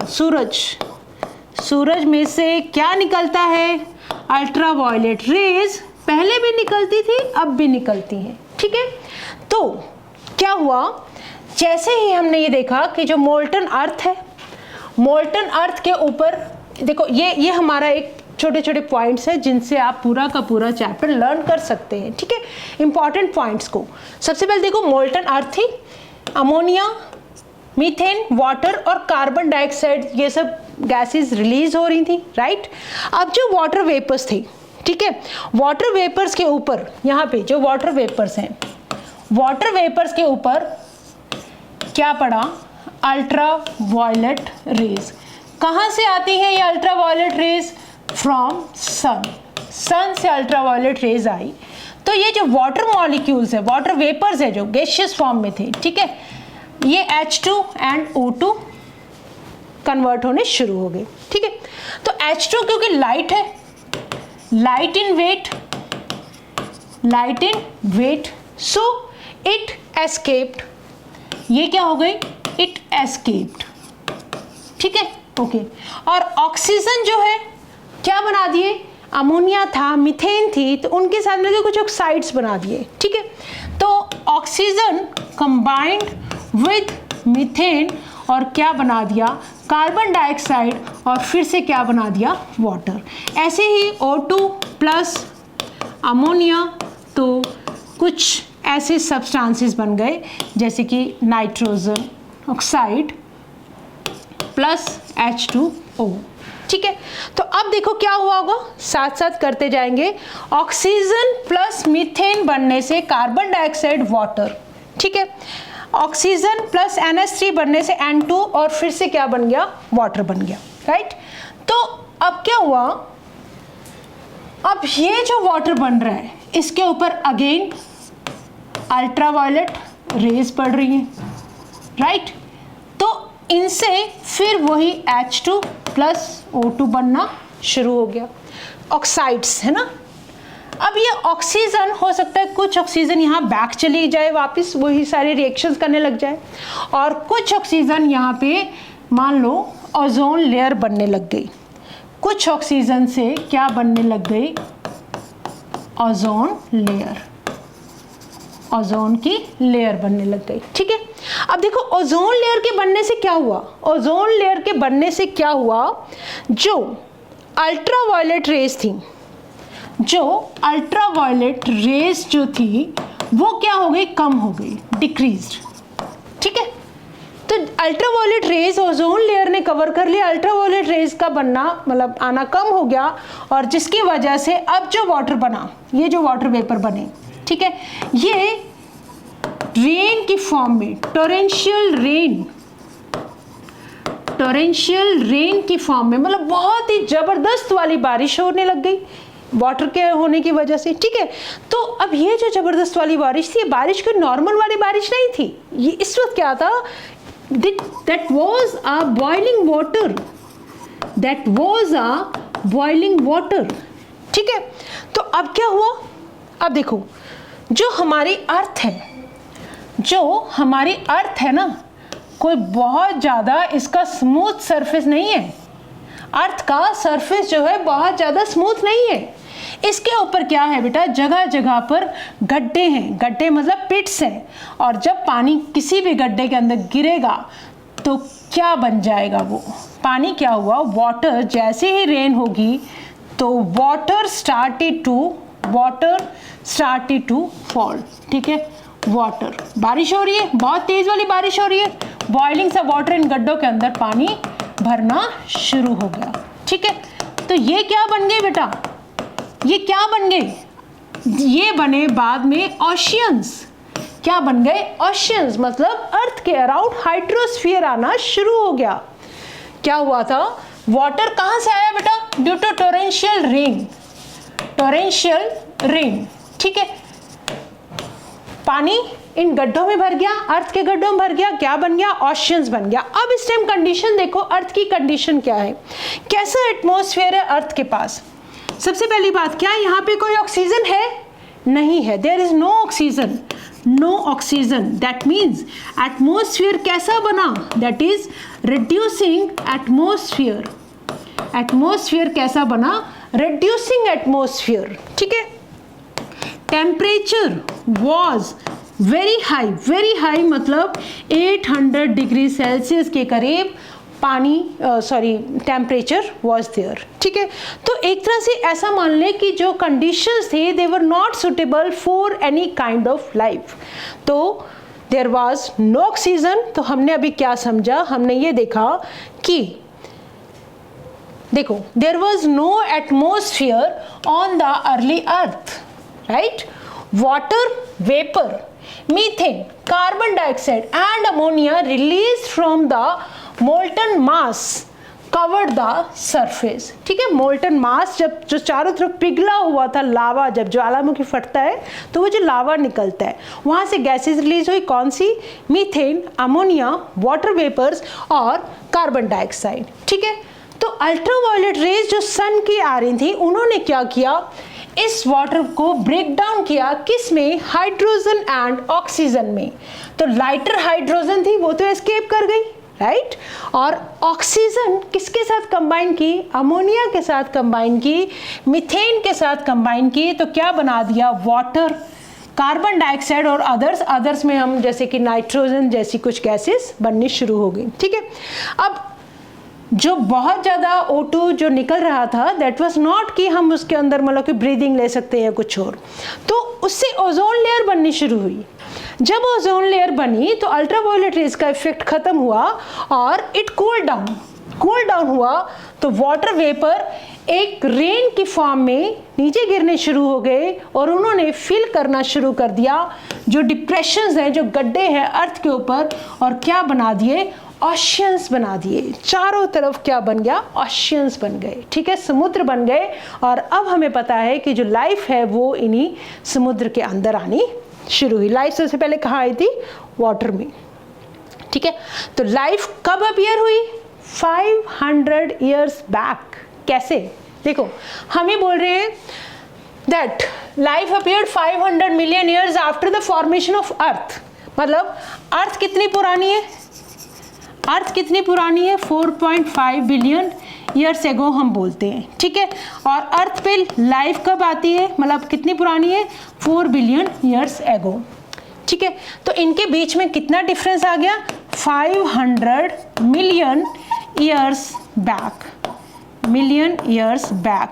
सूरज में से क्या निकलता है, अल्ट्रा वायलेट रेज, पहले भी निकलती थी अब भी निकलती है, ठीक है। तो क्या हुआ, जैसे ही हमने ये देखा कि जो मोल्टन अर्थ है, मोल्टन अर्थ के ऊपर देखो ये हमारा एक छोटे छोटे पॉइंट्स हैं जिनसे आप पूरा का पूरा चैप्टर लर्न कर सकते हैं, ठीक है। इंपॉर्टेंट पॉइंट्स को सबसे पहले देखो, मोल्टन अर्थ थी, अमोनिया, मीथेन, वाटर और कार्बन डाइऑक्साइड, ये सब गैसेस रिलीज हो रही थी, राइट। अब जो वाटर वेपर्स थे, ठीक है, वाटर वेपर्स के ऊपर, यहाँ पे जो वाटर वेपर्स हैं, वाटर वेपर्स के ऊपर क्या पड़ा, अल्ट्रा वायलेट रेज। कहाँ से आती है ये ultraviolet rays? From sun, sun से अल्ट्रा वायलेट रेज आई। तो ये जो वाटर मॉलिक्यूल्स है, वाटर वेपर्स है जो गैसियस फॉर्म में थे, ठीक है, ये H2 एंड O2 कन्वर्ट होने शुरू हो गए, ठीक है। तो H2 क्योंकि लाइट है, light in weight, light in weight, so it escaped, ये क्या हो गई, इट एस्केप्ड, ठीक है, ओके। और ऑक्सीजन जो है क्या बना दिए, अमोनिया था, मीथेन थी, तो उनके साथ मिलकर कुछ ऑक्साइड्स बना दिए, ठीक है। तो ऑक्सीजन कंबाइंड विद मीथेन और क्या बना दिया, कार्बन डाइऑक्साइड, और फिर से क्या बना दिया, वाटर। ऐसे ही O2 प्लस अमोनिया, तो कुछ ऐसे सब्सटेंसेस बन गए जैसे कि नाइट्रोजन ऑक्साइड प्लस H2O, ठीक है। तो अब देखो क्या हुआ होगा, साथ साथ करते जाएंगे। ऑक्सीजन प्लस मीथेन बनने से कार्बन डाइऑक्साइड, वाटर, ठीक है। ऑक्सीजन प्लस NH3 बनने से N2, और फिर से क्या बन गया, वाटर बन गया, राइट। तो अब क्या हुआ, अब ये जो वाटर बन रहा है इसके ऊपर अगेन अल्ट्रावायलेट रेज पड़ रही हैं, राइट। तो इनसे फिर वही H2 प्लस O2 बनना शुरू हो गया, ऑक्साइड्स, है ना। अब ये ऑक्सीजन हो सकता है कुछ ऑक्सीजन यहाँ बैक चली जाए, वापस वही सारे रिएक्शंस करने लग जाए, और कुछ ऑक्सीजन यहाँ पे मान लो ओजोन लेयर बनने लग गई, कुछ ऑक्सीजन से क्या बनने लग गई, ओजोन लेयर, ओजोन की लेयर बनने लग गई, ठीक है। अब देखो ओजोन लेयर के बनने से क्या हुआ, ओजोन लेयर के बनने से क्या हुआ, जो अल्ट्रावायलेट रेज थी, जो अल्ट्रावायलेट रेज जो थी वो क्या हो गई, कम हो गई, डिक्रीज्ड, ठीक है। तो अल्ट्रावायलेट रेज ओजोन लेयर ने कवर कर लिया, अल्ट्रावायलेट रेज का बनना मतलब आना कम हो गया, और जिसकी वजह से अब जो वाटर बना, ये जो वाटर वेपर बने, ठीक है, ये रेन की फॉर्म में, टोरेंशियल रेन, टोरेंशियल रेन की फॉर्म में, मतलब बहुत ही जबरदस्त वाली बारिश होने लग गई वाटर के होने की वजह से, ठीक है। तो अब ये जो जबरदस्त वाली बारिश थी, बारिश कोई नॉर्मल वाली बारिश नहीं थी, ये इस वक्त क्या था, that was a boiling water, that was a boiling water, ठीक है। तो अब क्या हुआ, अब देखो जो हमारी अर्थ है, जो हमारी अर्थ है ना, कोई बहुत ज़्यादा इसका स्मूथ सरफेस नहीं है, अर्थ का सरफेस जो है बहुत ज़्यादा स्मूथ नहीं है, इसके ऊपर क्या है बेटा, जगह जगह पर गड्ढे हैं, गड्ढे मतलब पिट्स हैं, और जब पानी किसी भी गड्ढे के अंदर गिरेगा तो क्या बन जाएगा, वो पानी क्या हुआ, वाटर, जैसे ही रेन होगी तो वाटर स्टार्टेड टू फॉल, ठीक है। वाटर, बारिश हो रही है, बहुत तेज वाली बारिश हो रही है, बॉइलिंग सा वाटर इन गड्ढों के अंदर पानी भरना शुरू हो गया, ठीक है। तो ये क्या बन गए बेटा, ये क्या बन गए, ये बने बाद में ओशियंस, क्या बन गए, ओशियंस, मतलब अर्थ के अराउंड हाइड्रोस्फीयर आना शुरू हो गया। क्या हुआ था, वाटर कहां से आया बेटा, due to torrential rain, torrential rain, ठीक है। पानी इन गड्ढों में भर गया, अर्थ के गड्ढों में भर गया, क्या बन गया, ओशियंस बन गया। अब इस टाइम कंडीशन देखो, अर्थ की कंडीशन क्या है, कैसा एटमॉस्फेयर है अर्थ के पास। सबसे पहली बात, क्या यहाँ पे कोई ऑक्सीजन है, नहीं है, there is no oxygen, no oxygen, that means atmosphere कैसा बना, that is reducing atmosphere, atmosphere कैसा बना, रिड्यूसिंग एटमॉस्फेयर, ठीक है। टेम्परेचर वॉज वेरी हाई, मतलब 800 डिग्री सेल्सियस के करीब पानी टेम्परेचर वॉज देयर, ठीक है। तो एक तरह से ऐसा मान लें कि जो कंडीशंस थे they were not suitable for any kind of life, तो देयर वॉज नो ऑक्सीजन। तो हमने अभी क्या समझा, हमने ये देखा कि देखो, there was no atmosphere on the early earth, right? Water vapour, methane, carbon dioxide and ammonia release from the molten mass covered the surface. ठीक है, मोल्टन मास जब जो चारों तरफ पिघला हुआ था, लावा, जब ज्वालामुखी फटता है तो वो जो लावा निकलता है, वहाँ से गैसेस रिलीज हुई। कौन सी? मीथेन, अमोनिया, वाटर वेपर्स और कार्बन डाइऑक्साइड। ठीक है, तो अल्ट्रावायलेट रेज जो सन की आ रही थी, उन्होंने क्या किया, इस वाटर को ब्रेक डाउन किया, किस में? हाइड्रोजन एंड ऑक्सीजन में। तो लाइटर हाइड्रोजन थी, वो तो एस्केप कर गई, राइट? और ऑक्सीजन किसके साथ कंबाइन की? अमोनिया के साथ कंबाइन की, मीथेन के साथ कंबाइन की, तो क्या बना दिया? वाटर, कार्बन डाइऑक्साइड और अदर्स में हम जैसे कि नाइट्रोजन जैसी कुछ गैसेस बननी शुरू हो गई। ठीक है, अब जो बहुत ज़्यादा O2 जो निकल रहा था, दैट वाज नॉट कि हम उसके अंदर मतलब कि ब्रीदिंग ले सकते हैं कुछ और, तो उससे ओजोन लेयर बननी शुरू हुई। जब ओजोन लेयर बनी तो अल्ट्रावायलेट रेज का इफेक्ट खत्म हुआ और इट कूल डाउन हुआ, तो वाटर वेपर एक रेन की फॉर्म में नीचे गिरने शुरू हो गए और उन्होंने फिल करना शुरू कर दिया जो डिप्रेशंस हैं, जो गड्ढे हैं अर्थ के ऊपर, और क्या बना दिए? ओशियंस बना दिए। चारों तरफ क्या बन गया? ओशियंस बन गए। ठीक है, समुद्र बन गए। और अब हमें पता है कि जो लाइफ है वो इन्हीं समुद्र के अंदर आनी शुरू हुई। लाइफ सबसे पहले कहाँ आई थी? वाटर में। ठीक है, तो लाइफ कब अपीयर हुई? 500 ईयर्स बैक। कैसे? देखो, हम ही बोल रहे हैं that life appeared 500 million years after the formation of earth. मतलब अर्थ कितनी पुरानी है? अर्थ कितनी पुरानी है? 4.5 बिलियन ईयर्स एगो हम बोलते हैं। ठीक है, और अर्थ पे लाइफ कब आती है? मतलब कितनी पुरानी है? 4 बिलियन ईयर्स एगो। ठीक है, तो इनके बीच में कितना डिफरेंस आ गया? 500 मिलियन ईयर्स बैक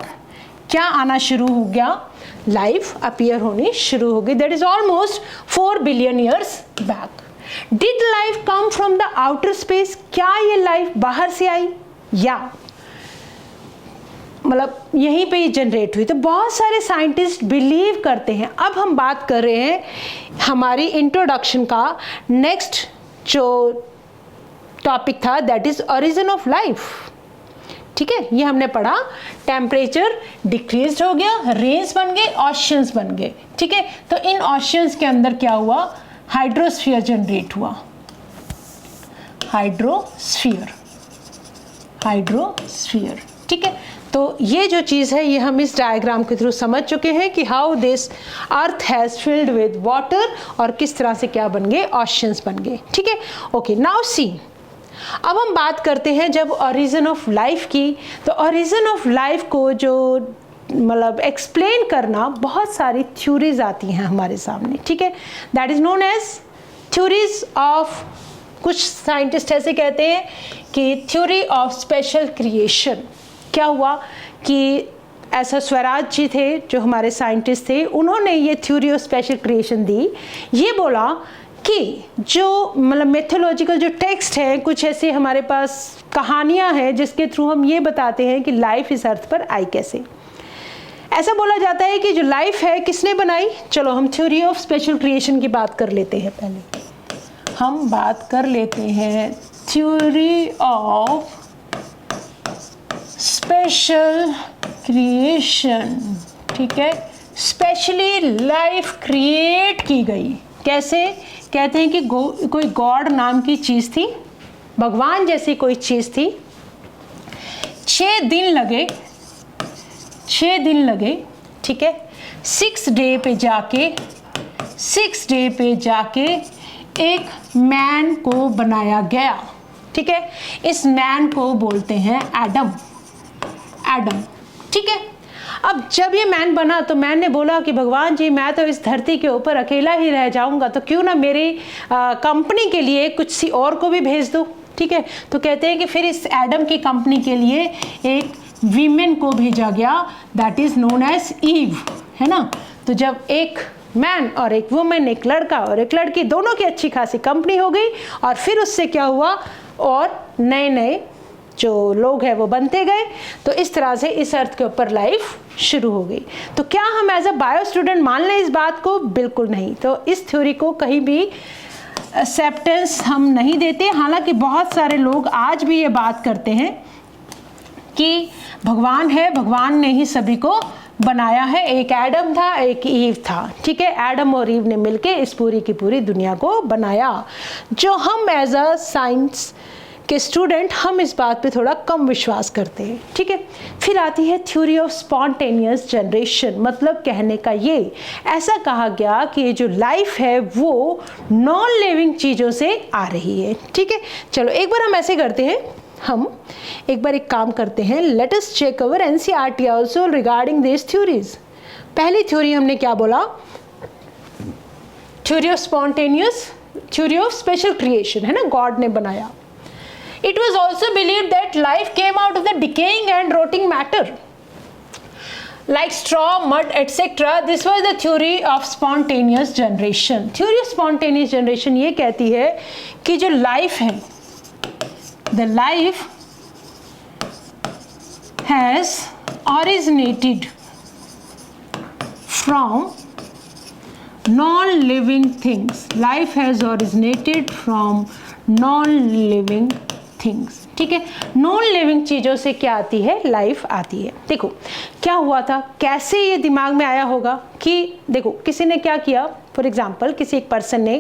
क्या आना शुरू हो गया? लाइफ अपीयर होनी शुरू हो गई। That is almost 4 billion years back. Did life come from the outer space? क्या ये लाइफ बाहर से आई या मतलब यहीं पे ही जनरेट हुई? तो बहुत सारे साइंटिस्ट बिलीव करते हैं। अब हम बात कर रहे हैं हमारी इंट्रोडक्शन का नेक्स्ट जो टॉपिक था, that is origin of life. ठीक है, ये हमने पढ़ा। टेम्परेचर डिक्रीज हो गया, रेन्स बन गए, ओशियंस बन गए। ठीक है, तो इन ओशियंस के अंदर क्या हुआ? हाइड्रोस्फीयर जनरेट हुआ। हाइड्रोस्फीयर। ठीक है, तो ये जो चीज़ है ये हम इस डायग्राम के थ्रू समझ चुके हैं कि how this earth has filled with water और किस तरह से क्या बन गए? ओशियंस बन गए। ठीक है, ओके, नाउ सी, अब हम बात करते हैं जब ओरिजिन ऑफ लाइफ की, तो ओरिजिन ऑफ लाइफ को जो मतलब एक्सप्लेन करना, बहुत सारी थ्योरीज आती हैं हमारे सामने। ठीक है, that is known as theories of, कुछ साइंटिस्ट ऐसे कहते हैं कि थ्योरी ऑफ स्पेशल क्रिएशन। क्या हुआ कि ऐसा स्वराज जी थे जो हमारे साइंटिस्ट थे, उन्होंने ये थ्योरी ऑफ स्पेशल क्रिएशन दी। ये बोला कि जो मतलब मेथोलॉजिकल जो टेक्स्ट है, कुछ ऐसे हमारे पास कहानियाँ हैं जिसके थ्रू हम ये बताते हैं कि लाइफ इस अर्थ पर आई कैसे। ऐसा बोला जाता है कि जो लाइफ है किसने बनाई? चलो हम थ्योरी ऑफ स्पेशल क्रिएशन की बात कर लेते हैं। पहले हम बात कर लेते हैं थ्योरी ऑफ स्पेशल क्रिएशन। ठीक है, स्पेशली लाइफ क्रिएट की गई। कैसे? कहते हैं कि कोई गॉड नाम की चीज़ थी, भगवान जैसी कोई चीज़ थी। 6 दिन लगे। ठीक है, 6 डे पे जाके एक मैन को बनाया गया। ठीक है, इस मैन को बोलते हैं एडम। ठीक है, अब जब ये मैन बना तो मैन ने बोला कि भगवान जी, मैं तो इस धरती के ऊपर अकेला ही रह जाऊंगा, तो क्यों ना मेरी कंपनी के लिए कुछ सी और को भी भेज दो। ठीक है, तो कहते हैं कि फिर इस एडम की कंपनी के लिए एक वीमेन को भेजा गया, that is known as Eve, है ना। तो जब एक मैन और एक वुमेन, एक लड़का और एक लड़की, दोनों की अच्छी खासी कंपनी हो गई और फिर उससे क्या हुआ, और नए नए जो लोग हैं वो बनते गए। तो इस तरह से इस अर्थ के ऊपर लाइफ शुरू हो गई। तो क्या हम एज अ बायो स्टूडेंट मान लें इस बात को? बिल्कुल नहीं। तो इस थ्योरी को कहीं भी एक्सेप्टेंस हम नहीं देते। हालांकि बहुत सारे लोग आज भी ये बात करते हैं कि भगवान है, भगवान ने ही सभी को बनाया है। एक एडम था, एक ईव था, ठीक है। एडम और ईव ने मिलके इस पूरी की पूरी दुनिया को बनाया। जो हम एज अ साइंस के स्टूडेंट हम इस बात पे थोड़ा कम विश्वास करते हैं, ठीक है। फिर आती है थ्योरी ऑफ स्पॉन्टेनियस जनरेशन। मतलब कहने का ये, ऐसा कहा गया कि ये जो लाइफ है वो नॉन लिविंग चीज़ों से आ रही है, ठीक है। चलो एक बार हम ऐसे करते हैं, हम एक बार एक काम करते हैं, let us check our NCERT also regarding this theories. पहली थ्योरी हमने क्या बोला? Theory of spontaneous, theory of special creation, है ना, गॉड ने बनाया। It was also believed that life came out of the decaying and rotting matter, like straw, mud, etc. This was the theory of spontaneous generation. Theory of spontaneous generation ये कहती है कि जो life है, the life has originated from non-living things. Life has originated from non-living things, ठीक है। Non living चीज़ों से क्या आती है? लाइफ आती है। देखो क्या हुआ था, कैसे ये दिमाग में आया होगा कि देखो किसी ने क्या किया, फॉर एग्जांपल किसी एक पर्सन ने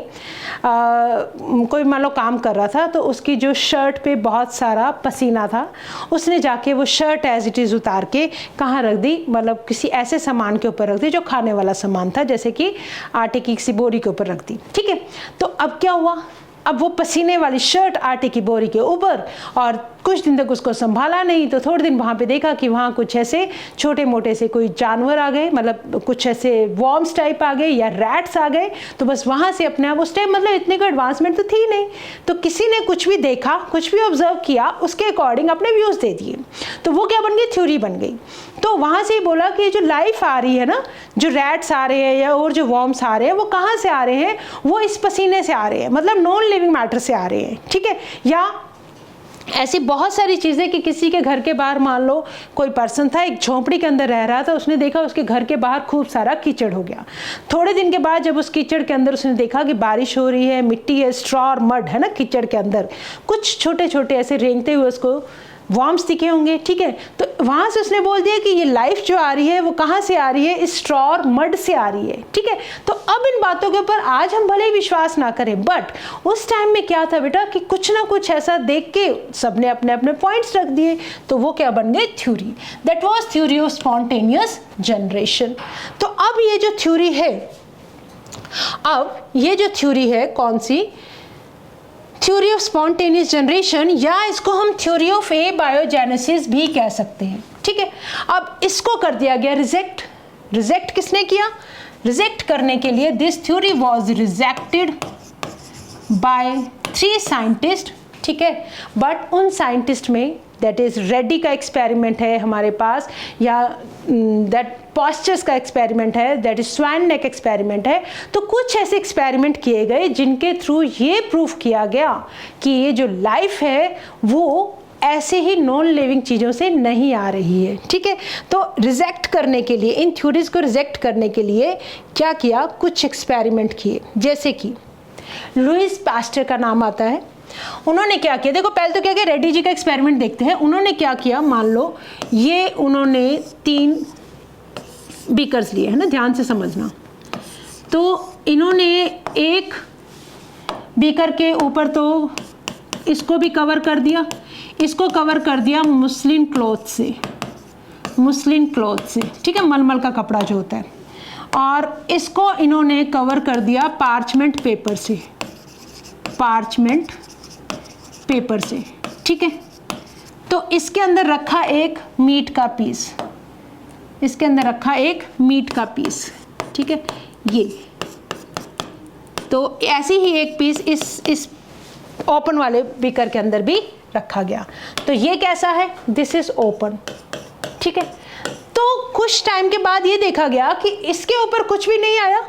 कोई मान लो काम कर रहा था, तो उसकी जो शर्ट पे बहुत सारा पसीना था, उसने जाके वो शर्ट एज इट इज़ उतार के कहाँ रख दी? मतलब किसी ऐसे सामान के ऊपर रख दी जो खाने वाला सामान था, जैसे कि आटे की किसी बोरी के ऊपर रख दी, ठीक है। तो अब क्या हुआ? अब वो पसीने वाली शर्ट आटे की बोरी के ऊपर, और कुछ दिन तक उसको संभाला नहीं। तो थोड़े दिन वहाँ पे देखा कि वहाँ कुछ ऐसे छोटे मोटे से कोई जानवर आ गए, मतलब कुछ ऐसे वॉर्म्स टाइप आ गए या रैट्स आ गए। तो बस वहाँ से अपने आप, उस टाइम मतलब इतने कोई एडवांसमेंट तो थी नहीं, तो किसी ने कुछ भी देखा, कुछ भी ऑब्जर्व किया, उसके अकॉर्डिंग अपने व्यूज़ दे दिए। तो वो क्या बन गई? थ्योरी बन गई। तो वहाँ से ही बोला कि जो लाइफ आ रही है ना, जो रैट्स आ रहे हैं या और जो वॉर्म्स आ रहे हैं, वो कहाँ से आ रहे हैं? वो इस पसीने से आ रहे हैं, मतलब नॉन लिविंग मैटर से आ रहे हैं, ठीक है। या ऐसी बहुत सारी चीज़ें कि किसी के घर के बाहर मान लो कोई पर्सन था, एक झोंपड़ी के अंदर रह रहा था, उसने देखा उसके घर के बाहर खूब सारा कीचड़ हो गया। थोड़े दिन के बाद जब उस कीचड़ के अंदर उसने देखा कि बारिश हो रही है, मिट्टी है, स्ट्रॉ और मड है ना कीचड़ के अंदर, कुछ छोटे छोटे ऐसे रेंगते हुए उसको वॉर्म्स दिखे होंगे, ठीक है। तो वहाँ से उसने बोल दिया कि ये लाइफ जो आ रही है वो कहाँ से आ रही है? इस स्ट्रॉ और मड से आ रही है, ठीक है। तो अब इन बातों के ऊपर आज हम भले ही विश्वास ना करें, बट उस टाइम में क्या था बेटा कि कुछ ना कुछ ऐसा देख के सबने अपने अपने पॉइंट्स रख दिए, तो वो क्या बन गए? Theory. That was theory of spontaneous generation. तो अब ये जो थ्योरी है, अब ये जो थ्योरी है कौन सी? थ्योरी ऑफ स्पॉन्टेनियस जनरेशन, या इसको हम थ्योरी ऑफ एबायोजेनेसिस भी कह सकते हैं, ठीक है। अब इसको कर दिया गया रिजेक्ट। रिजेक्ट किसने किया? रिजेक्ट करने के लिए this theory was rejected by 3 scientist, ठीक है। बट उन साइंटिस्ट में दैट इज रेड्डी का एक्सपेरिमेंट है हमारे पास, या दैट पॉस्चर्स का एक्सपेरिमेंट है, that is swan neck experiment है। तो कुछ ऐसे एक्सपेरिमेंट किए गए जिनके थ्रू ये प्रूफ किया गया कि ये जो लाइफ है वो ऐसे ही नॉन लिविंग चीज़ों से नहीं आ रही है, ठीक है। तो रिजेक्ट करने के लिए, इन थ्योरीज को रिजेक्ट करने के लिए क्या किया? कुछ एक्सपेरिमेंट किए, जैसे कि लुईस पास्टर का नाम आता है। उन्होंने क्या किया? देखो पहले तो क्या किया, रेड्डी जी का एक्सपेरिमेंट देखते हैं। उन्होंने क्या किया, मान लो ये उन्होंने 3 बीकर्स लिए, है ना, ध्यान से समझना। तो इन्होंने एक बीकर के ऊपर तो इसको भी कवर कर दिया, इसको कवर कर दिया मुस्लिन क्लॉथ से, मुस्लिन क्लॉथ से, ठीक है, मलमल का कपड़ा जो होता है, और इसको इन्होंने कवर कर दिया पार्चमेंट पेपर से, पार्चमेंट पेपर से, ठीक है। तो इसके अंदर रखा एक मीट का पीस, इसके अंदर रखा एक मीट का पीस, ठीक है। ये तो ऐसी ही एक पीस इस ओपन वाले बीकर के अंदर भी रखा गया। तो ये कैसा है? दिस इज ओपन, ठीक है। तो कुछ टाइम के बाद ये देखा गया कि इसके ऊपर कुछ भी नहीं आया,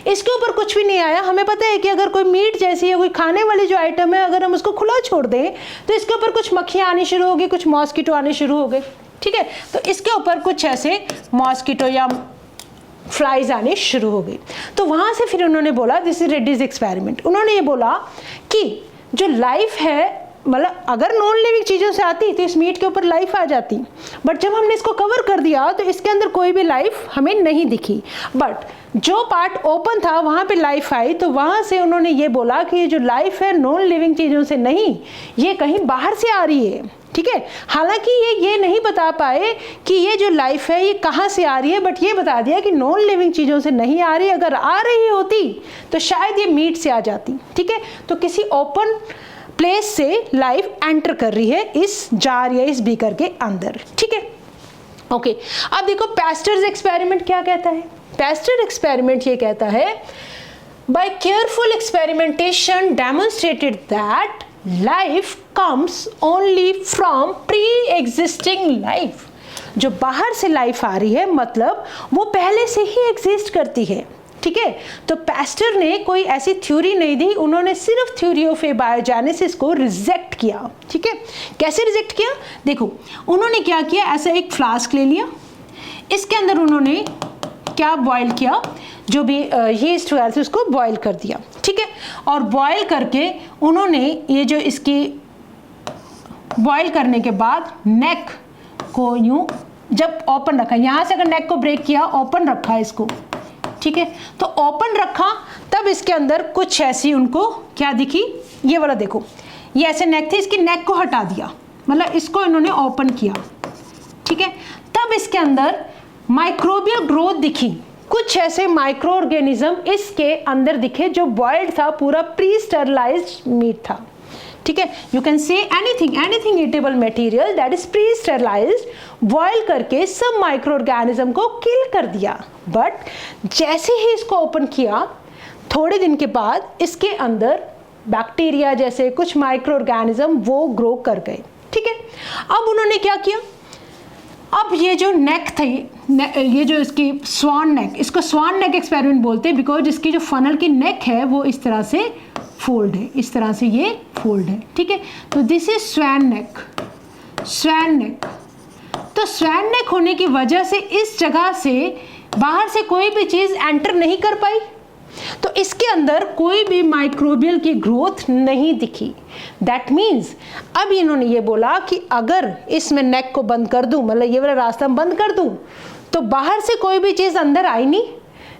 इसके ऊपर कुछ भी नहीं आया। हमें पता है कि अगर कोई मीट जैसी या कोई खाने वाली जो आइटम है, अगर हम उसको खुला छोड़ दें तो इसके ऊपर कुछ मक्खियाँ आनी शुरू होगी, कुछ मॉस्किटो आने शुरू हो गए, ठीक है। तो इसके ऊपर कुछ ऐसे मॉस्किटो या फ्लाइज आने शुरू हो गई। तो वहाँ से फिर उन्होंने बोला दिस इज रेड्डीज एक्सपेरिमेंट। उन्होंने ये बोला कि जो लाइफ है, मतलब अगर नॉन लिविंग चीज़ों से आती तो इस मीट के ऊपर लाइफ आ जाती, बट जब हमने इसको कवर कर दिया तो इसके अंदर कोई भी लाइफ हमें नहीं दिखी। बट जो पार्ट ओपन था वहाँ पे लाइफ आई। तो वहाँ से उन्होंने ये बोला कि ये जो लाइफ है नॉन लिविंग चीज़ों से नहीं, ये कहीं बाहर से आ रही है, ठीक है। हालांकि ये नहीं बता पाए कि ये जो लाइफ है ये कहाँ से आ रही है, बट ये बता दिया कि नॉन लिविंग चीज़ों से नहीं आ रही। अगर आ रही होती तो शायद ये मीट से आ जाती, ठीक है। तो किसी ओपन प्लेस से लाइफ एंटर कर रही है इस जार या इस बीकर के अंदर, ठीक है। ओके, अब देखो पैस्टर्स एक्सपेरिमेंट क्या कहता है। पैस्टर एक्सपेरिमेंट ये कहता है, by careful experimentation demonstrated that life comes only from pre existing life. जो बाहर से लाइफ आ रही है मतलब वो पहले से ही एग्जिस्ट करती है, ठीक है। तो पैस्टर ने कोई ऐसी थ्योरी नहीं दी, उन्होंने सिर्फ थ्योरी ऑफ एबायोजेनेसिस को रिजेक्ट किया, ठीक है। कैसे रिजेक्ट किया, देखो उन्होंने क्या किया, ऐसा एक फ्लास्क ले लिया, इसके अंदर उन्होंने क्या बॉयल किया, जो भी यीस्ट वगैरह थी उसको बॉयल कर दिया, ठीक है। और बॉयल करके उन्होंने ये जो इसकी बॉयल करने के बाद नेक को यूं जब ओपन रखा, यहाँ से अगर नेक को ब्रेक किया, ओपन रखा इसको, ठीक है। तो ओपन रखा तब इसके अंदर कुछ ऐसी उनको क्या दिखी, ये वाला देखो, ये ऐसे नेक थी, इसकी नेक को हटा दिया, मतलब इसको इन्होंने ओपन किया, ठीक है। तब इसके अंदर माइक्रोबियल ग्रोथ दिखी, कुछ ऐसे माइक्रो ऑर्गेनिज्म इसके अंदर दिखे जो बॉइल्ड था, पूरा प्री स्टरलाइज्ड मीट था, ठीक है। You can say anything eatable material that is pre sterilized, boil करके सब माइक्रो ऑर्गेनिज्म को किल कर दिया। बट जैसे ही इसको ओपन किया, थोड़े दिन के बाद इसके अंदर बैक्टीरिया जैसे कुछ माइक्रो ऑर्गेनिज्म वो ग्रो कर गए, ठीक है। अब उन्होंने क्या किया, अब ये जो नेक थी, ये जो इसकी स्वान नेक, इसको स्वान नेक एक्सपेरिमेंट बोलते हैं बिकॉज इसकी जो फनल की नेक है वो इस तरह से फोल्ड है, इस तरह से ये फोल्ड है, ठीक है। तो this is swan neck, swan neck. तो स्वैन नेक होने की वजह से इस जगह से बाहर से कोई भी चीज़ एंटर नहीं कर पाई, तो इसके अंदर कोई भी माइक्रोबियल की ग्रोथ नहीं दिखी। दैट मीन्स अब इन्होंने ये बोला कि अगर इसमें नेक को बंद कर दूं, मतलब ये वाला रास्ता बंद कर दूं, तो बाहर से कोई भी चीज़ अंदर आई नहीं,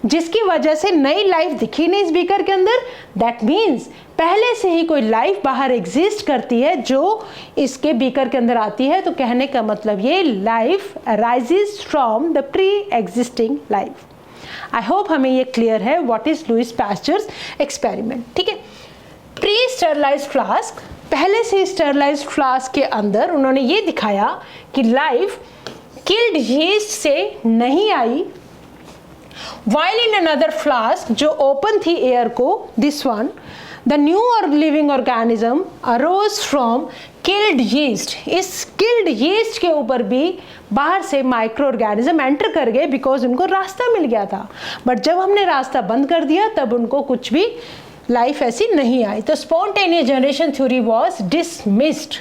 जिसकी वजह से नई लाइफ दिखी नहीं इस बीकर के अंदर। दैट मीन्स पहले से ही कोई लाइफ बाहर एग्जिस्ट करती है जो इसके बीकर के अंदर आती है। तो कहने का मतलब ये life arises from the pre existing life. I hope हमें ये क्लियर है what is Louis Pasteur's experiment, ठीक है। प्री स्टरलाइज्ड फ्लास्क, पहले से स्टरलाइज्ड फ्लास्क के अंदर उन्होंने ये दिखाया कि लाइफ किल्ड यीस्ट से नहीं आई, while in another flask जो ओपन थी एयर को, this one, the new or living organism arose from killed yeast। इस killed yeast के ऊपर भी बाहर से माइक्रो ऑर्गेनिज्म एंटर कर गए बिकॉज उनको रास्ता मिल गया था। बट जब हमने रास्ता बंद कर दिया तब उनको कुछ भी लाइफ ऐसी नहीं आई। तो spontaneous generation theory was dismissed,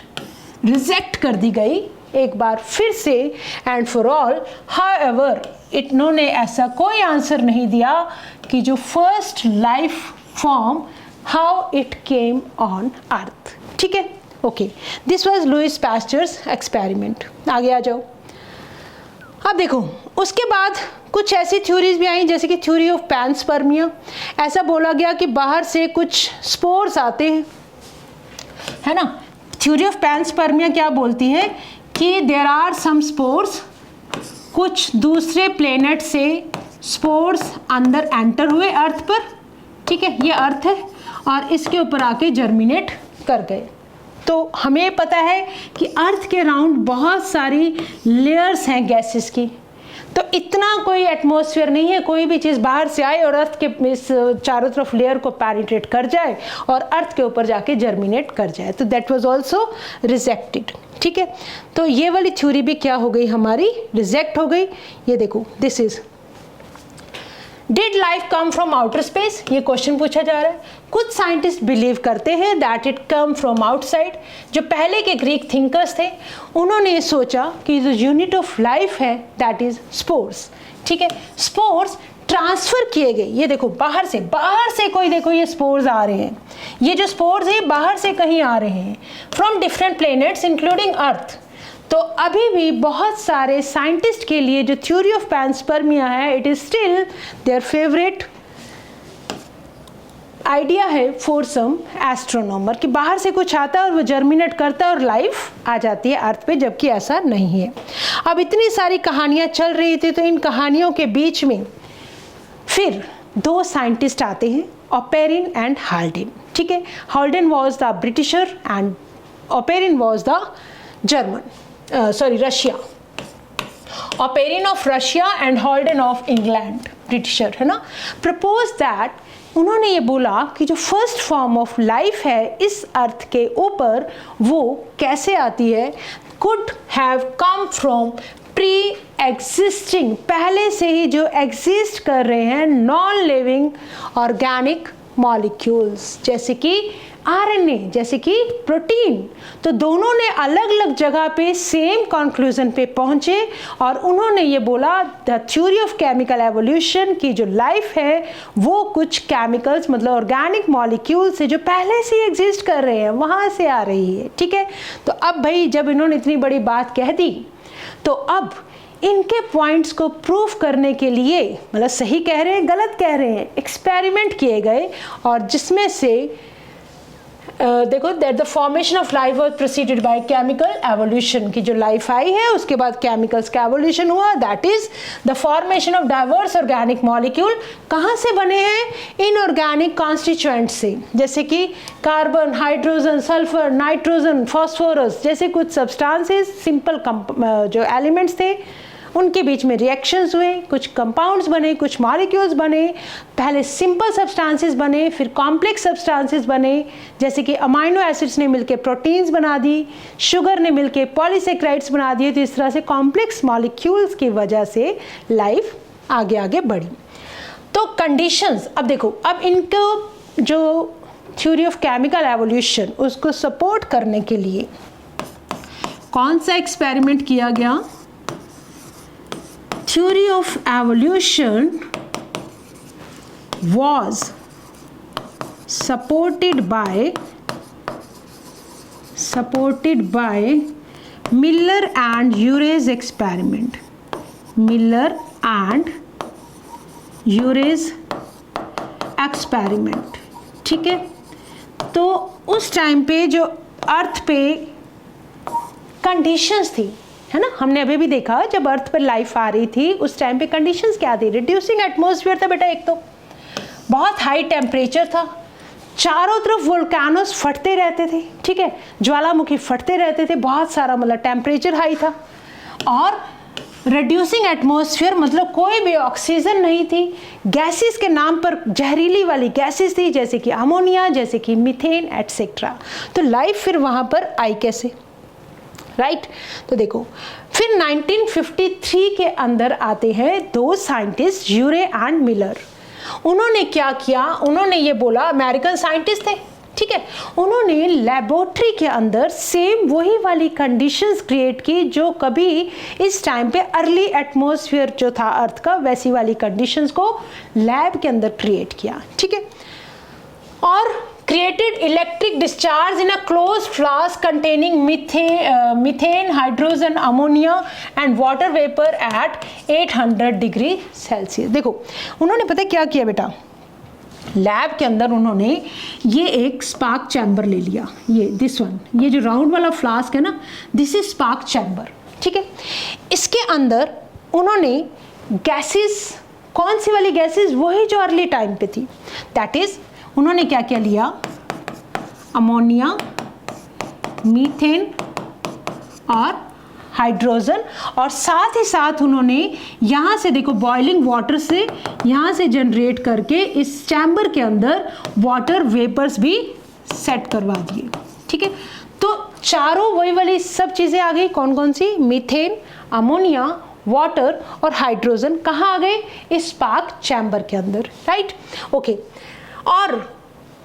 reject कर दी गई एक बार फिर से एंड फॉर ऑल। हाउएवर इन्होंने ऐसा कोई आंसर नहीं दिया कि जो first life form how it came on earth, ठीक है। Okay, this was Louis Pasteur's experiment. आगे आ जाओ। अब देखो उसके बाद कुछ ऐसी थ्योरीज भी आई जैसे कि थ्योरी ऑफ पैनस्पर्मिया। ऐसा बोला गया कि बाहर से कुछ स्पोर्स आते हैं, है ना। थ्योरी ऑफ पैनस्पर्मिया क्या बोलती है कि देयर आर सम स्पोर्स, कुछ दूसरे प्लेनेट से स्पोर्स अंदर एंटर हुए अर्थ पर, ठीक है। ये अर्थ है और इसके ऊपर आके जर्मिनेट कर गए। तो हमें पता है कि अर्थ के राउंड बहुत सारी लेयर्स हैं गैसेस की, तो इतना कोई एटमॉस्फेयर नहीं है कोई भी चीज़ बाहर से आए और अर्थ के इस चारों तरफ लेयर को पेनिट्रेट कर जाए और अर्थ के ऊपर जाके जर्मिनेट कर जाए। तो दैट वाज आल्सो रिजेक्टेड, ठीक है। तो ये वाली थ्योरी भी क्या हो गई, हमारी रिजेक्ट हो गई। ये देखो, this is did life come from outer space, ये क्वेश्चन पूछा जा रहा है। कुछ साइंटिस्ट बिलीव करते हैं that it come from outside. जो पहले के ग्रीक थिंकर्स थे उन्होंने ये सोचा कि जो यूनिट ऑफ लाइफ है दैट इज स्पोर्स। ठीक है, स्पोर्स ट्रांसफर किए गए, ये देखो बाहर से कोई, देखो ये स्पोर्स आ रहे हैं, ये जो स्पोर्स है बाहर से कहीं आ रहे हैं फ्रॉम डिफरेंट प्लैनेट्स इंक्लूडिंग अर्थ। तो अभी भी बहुत सारे साइंटिस्ट के लिए जो थ्योरी ऑफ पैनस्पर्मिया है it is still their favourite idea है फॉर सम एस्ट्रोनॉमर, कि बाहर से कुछ आता है और वो जर्मिनेट करता है और लाइफ आ जाती है अर्थ पे, जबकि ऐसा नहीं है। अब इतनी सारी कहानियां चल रही थी तो इन कहानियों के बीच में फिर दो साइंटिस्ट आते हैं, ओपेरिन एंड हाल्डेन। ठीक है, Haldane was the britisher and Oparin was the German, Russia. Oparin of Russia and Haldane of England, britisher है ना। प्रपोज दैट उन्होंने ये बोला कि जो फर्स्ट फॉर्म ऑफ लाइफ है इस अर्थ के ऊपर वो कैसे आती है, could have come from pre existing, पहले से ही जो एग्जिस्ट कर रहे हैं नॉन लिविंग ऑर्गेनिक मॉलिक्यूल्स, जैसे कि आरएनए, जैसे कि प्रोटीन। तो दोनों ने अलग अलग जगह पे सेम कंक्लूजन पे पहुंचे और उन्होंने ये बोला the theory of chemical evolution की जो लाइफ है वो कुछ केमिकल्स मतलब ऑर्गेनिक मॉलिक्यूल से जो पहले से एग्जिस्ट कर रहे हैं वहां से आ रही है। ठीक है, तो अब भाई जब इन्होंने इतनी बड़ी बात कह दी तो अब इनके पॉइंट्स को प्रूव करने के लिए, मतलब सही कह रहे हैं गलत कह रहे हैं, एक्सपेरिमेंट किए गए और जिसमें से देखो that the formation of life was proceeded by chemical evolution, की जो लाइफ आई है उसके बाद केमिकल्स का एवोल्यूशन हुआ, that is the formation of diverse organic molecule. कहाँ से बने हैं, इनऑर्गेनिक कॉन्स्टिट्यूएंट से, जैसे कि carbon, hydrogen, sulphur, nitrogen, phosphorus जैसे कुछ सब्सटेंसेस, सिंपल जो एलिमेंट्स थे उनके बीच में रिएक्शंस हुए, कुछ कंपाउंड्स बने, कुछ मॉलिक्यूल्स बने। पहले सिंपल सब्सटेंसेस बने, फिर कॉम्प्लेक्स सब्सटेंसेस बने, जैसे कि अमाइनो एसिड्स ने मिलकर प्रोटीन्स बना दी, शुगर ने मिलकर पॉलीसेक्राइड्स बना दिए। तो इस तरह से कॉम्प्लेक्स मॉलिक्यूल्स की वजह से लाइफ आगे आगे बढ़ी। तो कंडीशंस, अब देखो, अब इनको जो थ्योरी ऑफ केमिकल एवोल्यूशन उसको सपोर्ट करने के लिए कौन सा एक्सपेरिमेंट किया गया, theory of evolution was supported by Miller and Urey's experiment, Miller and Urey's experiment। ठीक है, तो उस टाइम पे जो अर्थ पे कंडीशंस थी, है ना, हमने अभी भी देखा जब अर्थ पर लाइफ आ रही थी उस टाइम पे कंडीशंस क्या थी, रिड्यूसिंग एटमॉस्फेयर था बेटा, एक तो बहुत हाई टेम्परेचर था, चारों तरफ वोल्केनोस फटते रहते थे, ठीक है, ज्वालामुखी फटते रहते थे, बहुत सारा मतलब टेम्परेचर हाई था, और रिड्यूसिंग एटमॉस्फेयर मतलब कोई भी ऑक्सीजन नहीं थी, गैसेस के नाम पर जहरीली वाली गैसेस थी जैसे कि अमोनिया, जैसे कि मीथेन एटसेट्रा। तो लाइफ फिर वहाँ पर आई कैसे, राइट। तो देखो फिर 1953 के अंदर आते हैं दो साइंटिस्ट यूरे एंड मिलर। उन्होंने क्या किया, उन्होंने ये बोला, अमेरिकन साइंटिस्ट थे, ठीक है, उन्होंने लेबोरेटरी के अंदर सेम वही वाली कंडीशंस क्रिएट की जो कभी इस टाइम पे अर्ली एटमॉस्फेयर जो था अर्थ का वैसी वाली कंडीशंस को लैब के अंदर क्रिएट किया, ठीक है, और created electric discharge in a closed flask containing methane, hydrogen, ammonia and water vapor at 800 degree Celsius. देखो उन्होंने पता क्या किया बेटा, लैब के अंदर उन्होंने ये एक स्पार्क चैम्बर ले लिया, ये दिस वन, ये जो राउंड वाला फ्लास्क है ना, दिस इज स्पार्क चैम्बर, ठीक है। इसके अंदर उन्होंने गैसेस, कौन सी वाली गैसेस, वही जो अर्ली टाइम पे थी, दैट इज उन्होंने क्या क्या लिया, अमोनिया, मीथेन और हाइड्रोजन, और साथ ही साथ उन्होंने यहाँ से देखो बॉइलिंग वाटर से यहाँ से जनरेट करके इस चैम्बर के अंदर वाटर वेपर्स भी सेट करवा दिए, ठीक है। तो चारों वही वाली सब चीज़ें आ गई, कौन कौन सी, मीथेन, अमोनिया वाटर और हाइड्रोजन कहाँ आ गए, इस स्पार्क चैम्बर के अंदर, राइट। ओके, और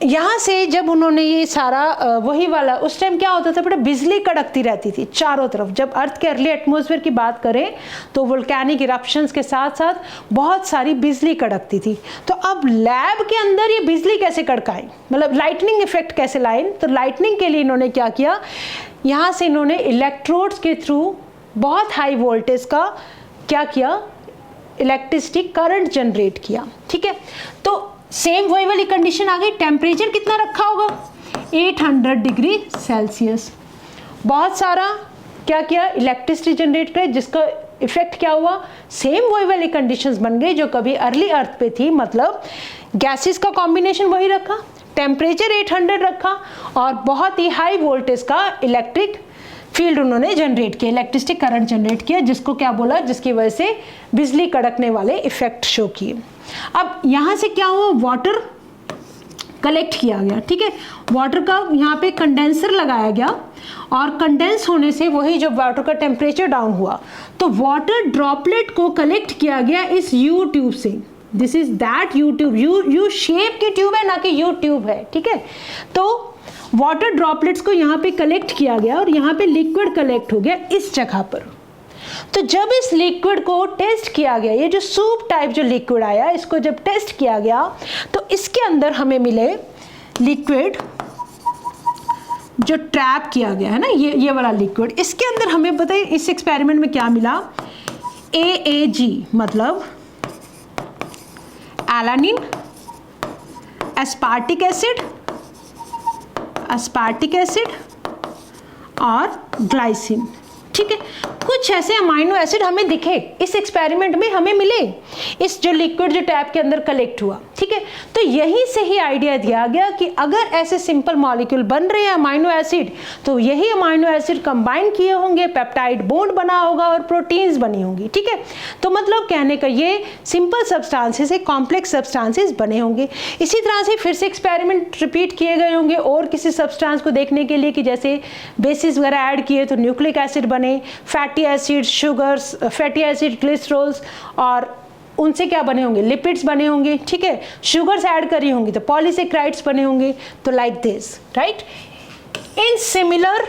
यहाँ से जब उन्होंने ये सारा वही वाला, उस टाइम क्या होता था बेटा, बिजली कड़कती रहती थी चारों तरफ। जब अर्थ के अर्ली एटमॉस्फेयर की बात करें तो वोल्केनिक इरप्शंस के साथ साथ बहुत सारी बिजली कड़कती थी। तो अब लैब के अंदर ये बिजली कैसे कड़काई, मतलब लाइटनिंग इफेक्ट कैसे लाए, तो लाइटनिंग के लिए इन्होंने क्या किया, यहाँ से इन्होंने इलेक्ट्रोड्स के थ्रू बहुत हाई वोल्टेज का क्या किया, इलेक्ट्रिसिटी करंट जनरेट किया, ठीक है। तो सेम वही वाली कंडीशन आ गई, टेम्परेचर कितना रखा होगा, 800 डिग्री सेल्सियस। बहुत सारा क्या किया, इलेक्ट्रिसिटी जनरेट करे, जिसका इफेक्ट क्या हुआ, सेम वही वाली कंडीशंस बन गई जो कभी अर्ली अर्थ पे थी, मतलब गैसेस का कॉम्बिनेशन वही रखा, टेम्परेचर 800 रखा और बहुत ही हाई वोल्टेज का इलेक्ट्रिक फील्ड उन्होंने जनरेट किया, इलेक्ट्रिसिटी करंट जनरेट किया, जिसको क्या बोला, जिसकी वजह से बिजली कड़कने वाले इफेक्ट शो किए। अब यहाँ से क्या हुआ, वाटर कलेक्ट किया गया, ठीक है। वाटर का यहाँ पे कंडेंसर लगाया गया और कंडेंस होने से वही जो वाटर का टेम्परेचर डाउन हुआ, तो वाटर ड्रॉपलेट को कलेक्ट किया गया इस यू ट्यूब से। This is that you tube, U shape की ट्यूब है, ना कि यू ट्यूब है, ठीक है। तो वाटर ड्रॉपलेट्स को यहाँ पे कलेक्ट किया गया और यहाँ पे लिक्विड कलेक्ट हो गया इस जगह पर। तो जब इस लिक्विड को टेस्ट किया गया, ये जो सूप टाइप जो लिक्विड आया, इसको जब टेस्ट किया गया तो इसके अंदर हमें मिले लिक्विड जो ट्रैप किया गया है ना, ये वाला लिक्विड, इसके अंदर हमें बताइए इस एक्सपेरिमेंट में क्या मिला, AAG मतलब एलानिन, एस्पार्टिक एसिड और ग्लाइसिन, ठीक है। कुछ ऐसे अमाइनो एसिड हमें दिखे इस एक्सपेरिमेंट में, हमें मिले इस जो लिक्विड जो टैप के अंदर कलेक्ट हुआ, ठीक है। तो यहीं से ही आइडिया दिया गया कि अगर ऐसे सिंपल मॉलिक्यूल बन रहे हैं अमाइनो एसिड, तो यही अमाइनो एसिड कंबाइन किए होंगे, पेप्टाइड बॉन्ड बना होगा और प्रोटीन्स बनी होंगी, ठीक है। तो मतलब कहने का ये सिंपल सब्सटेंसेस से कॉम्प्लेक्स सब्सटेंसेस बने होंगे। इसी तरह से फिर से एक्सपेरिमेंट रिपीट किए गए होंगे और किसी सब्सटेंस को देखने के लिए कि जैसे बेसिस वगैरह ऐड किए तो न्यूक्लिक एसिड बने, fatty acid, sugars, fatty acid, glycerols, और उनसे क्या बने होंगे, लिपिड्स बने होंगे, ठीक है। शुगर्स ऐड करी होंगी तो पॉलीसेक्राइड्स बने होंगे, तो like this, right. In similar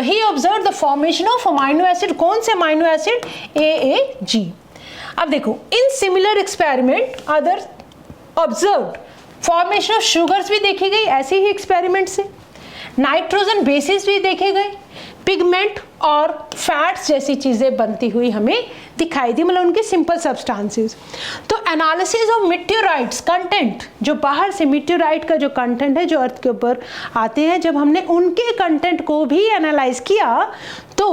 he observe the formation of amino acid, कौन से अमाइनो एसिड, AAG। अब देखो, in similar experiment other observed formation of sugars भी देखी गई ऐसे ही एक्सपेरिमेंट से, नाइट्रोजन बेसिस भी देखे गए, पिगमेंट और फैट्स जैसी चीज़ें बनती हुई हमें दिखाई दी, मतलब उनके सिंपल सब्सटेंसेस। तो एनालिसिस ऑफ मीटेओराइट्स कंटेंट, जो बाहर से मीटेओराइट का जो कंटेंट है जो अर्थ के ऊपर आते हैं, जब हमने उनके कंटेंट को भी एनालाइज किया तो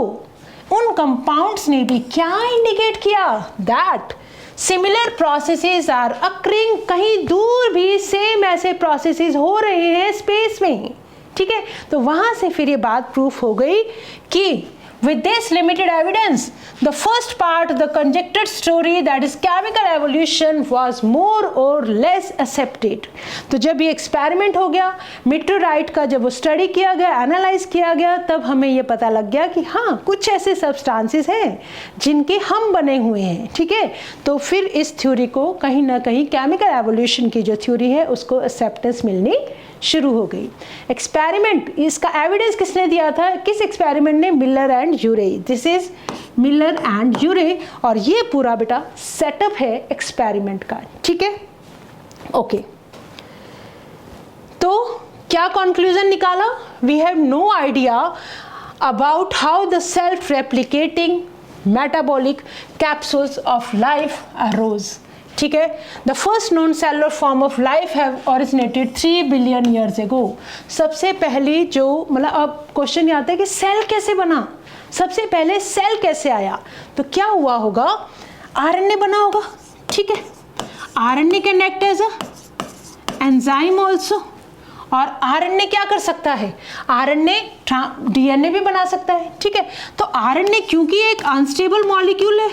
उन कंपाउंड्स ने भी क्या इंडिकेट किया, that similar processes are occurring, कहीं दूर भी सेम ऐसे प्रोसेसेस हो रहे हैं स्पेस में, ठीक है। तो वहां से फिर ये बात प्रूफ हो गई कि with this limited evidence the first part of the conjectured story, that is chemical evolution, was more or less accepted। तो जब ये एक्सपेरिमेंट हो गया, मीटेओराइट का जब वो स्टडी किया गया, एनालाइज किया गया, तब हमें ये पता लग गया कि हाँ कुछ ऐसे सब्सटेंसेस हैं जिनके हम बने हुए हैं, ठीक है। तो फिर इस थ्योरी को कहीं ना कहीं केमिकल एवोल्यूशन की जो थ्योरी है उसको एक्सेप्टेंस मिलनी शुरू हो गई। एक्सपेरिमेंट, इसका एविडेंस किसने दिया था, किस एक्सपेरिमेंट ने, Miller and Urey. This is Miller and Urey, और ये पूरा बेटा सेटअप है एक्सपेरिमेंट का, ठीक है। ओके, तो क्या कंक्लूजन निकाला, we have no idea about how the self replicating metabolic capsules of life arose, ठीक है। The first known cellular form of life have originated 3 billion years ago. सबसे पहली जो, मतलब अब क्वेश्चन ये आता है कि सेल कैसे बना, सबसे पहले सेल कैसे आया, तो क्या हुआ होगा, आरएनए बना होगा, ठीक है। RNA can act as a enzyme also, और आरएनए क्या कर सकता है, आरएनए डीएनए भी बना सकता है, ठीक है। तो आरएनए क्योंकि एक अनस्टेबल मॉलिक्यूल है,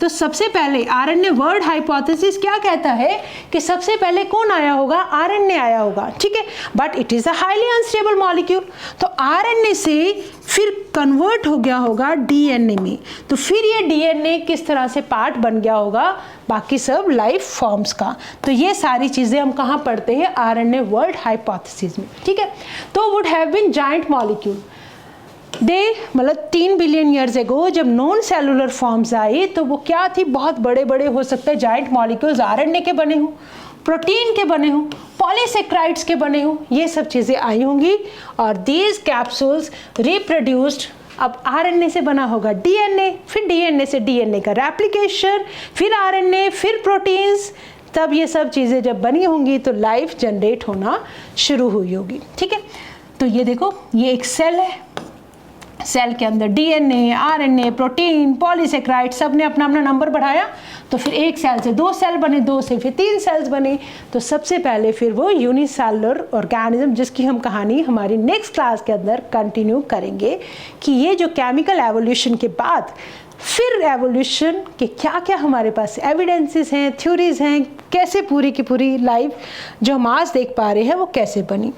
तो सबसे पहले आरएनए वर्ड हाइपोथेसिस क्या कहता है कि सबसे पहले कौन आया होगा, आरएनए आया होगा, ठीक है, but it is a highly unstable molecule. तो आरएनए से फिर कन्वर्ट हो गया होगा डीएनए में, तो फिर ये डीएनए किस तरह से पार्ट बन गया होगा बाकी सब लाइफ फॉर्म्स का। तो ये सारी चीजें हम कहाँ पढ़ते हैं, आरएनए वर्ड हाइपोथेसिस में, ठीक है। तो would have been giant molecule they, मतलब 3 बिलियन ईयर्स एगो जब नॉन सेलुलर फॉर्म्स आई तो वो क्या थी, बहुत बड़े बड़े हो सकते हैं जाइंट मॉलिक्यूल्स, आरएनए के बने हों, प्रोटीन के बने हों, पॉलीसेक्राइड्स के बने हों, ये सब चीज़ें आई होंगी और दीज कैप्सूल्स रिप्रोड्यूस्ड। अब आरएनए से बना होगा डीएनए, फिर डीएनए से डीएनए का रेप्लिकेशन, फिर आरएनए, फिर प्रोटीन्स, तब ये सब चीज़ें जब बनी होंगी तो लाइफ जनरेट होना शुरू हुई होगी, ठीक है। तो ये देखो, ये एक सेल है, सेल के अंदर डीएनए, आरएनए, प्रोटीन, पॉलीसेक्राइड सब ने अपना अपना नंबर बढ़ाया, तो फिर एक सेल से 2 सेल बने, 2 से फिर 3 सेल्स बने। तो सबसे पहले फिर वो यूनिसेलुलर ऑर्गेनिज्म, जिसकी हम कहानी हमारी नेक्स्ट क्लास के अंदर कंटिन्यू करेंगे कि ये जो केमिकल एवोल्यूशन के बाद फिर एवोल्यूशन के क्या क्या हमारे पास एविडेंसेस हैं, थ्योरीज हैं, कैसे पूरी की पूरी लाइफ जो हम आज देख पा रहे हैं वो कैसे बनी।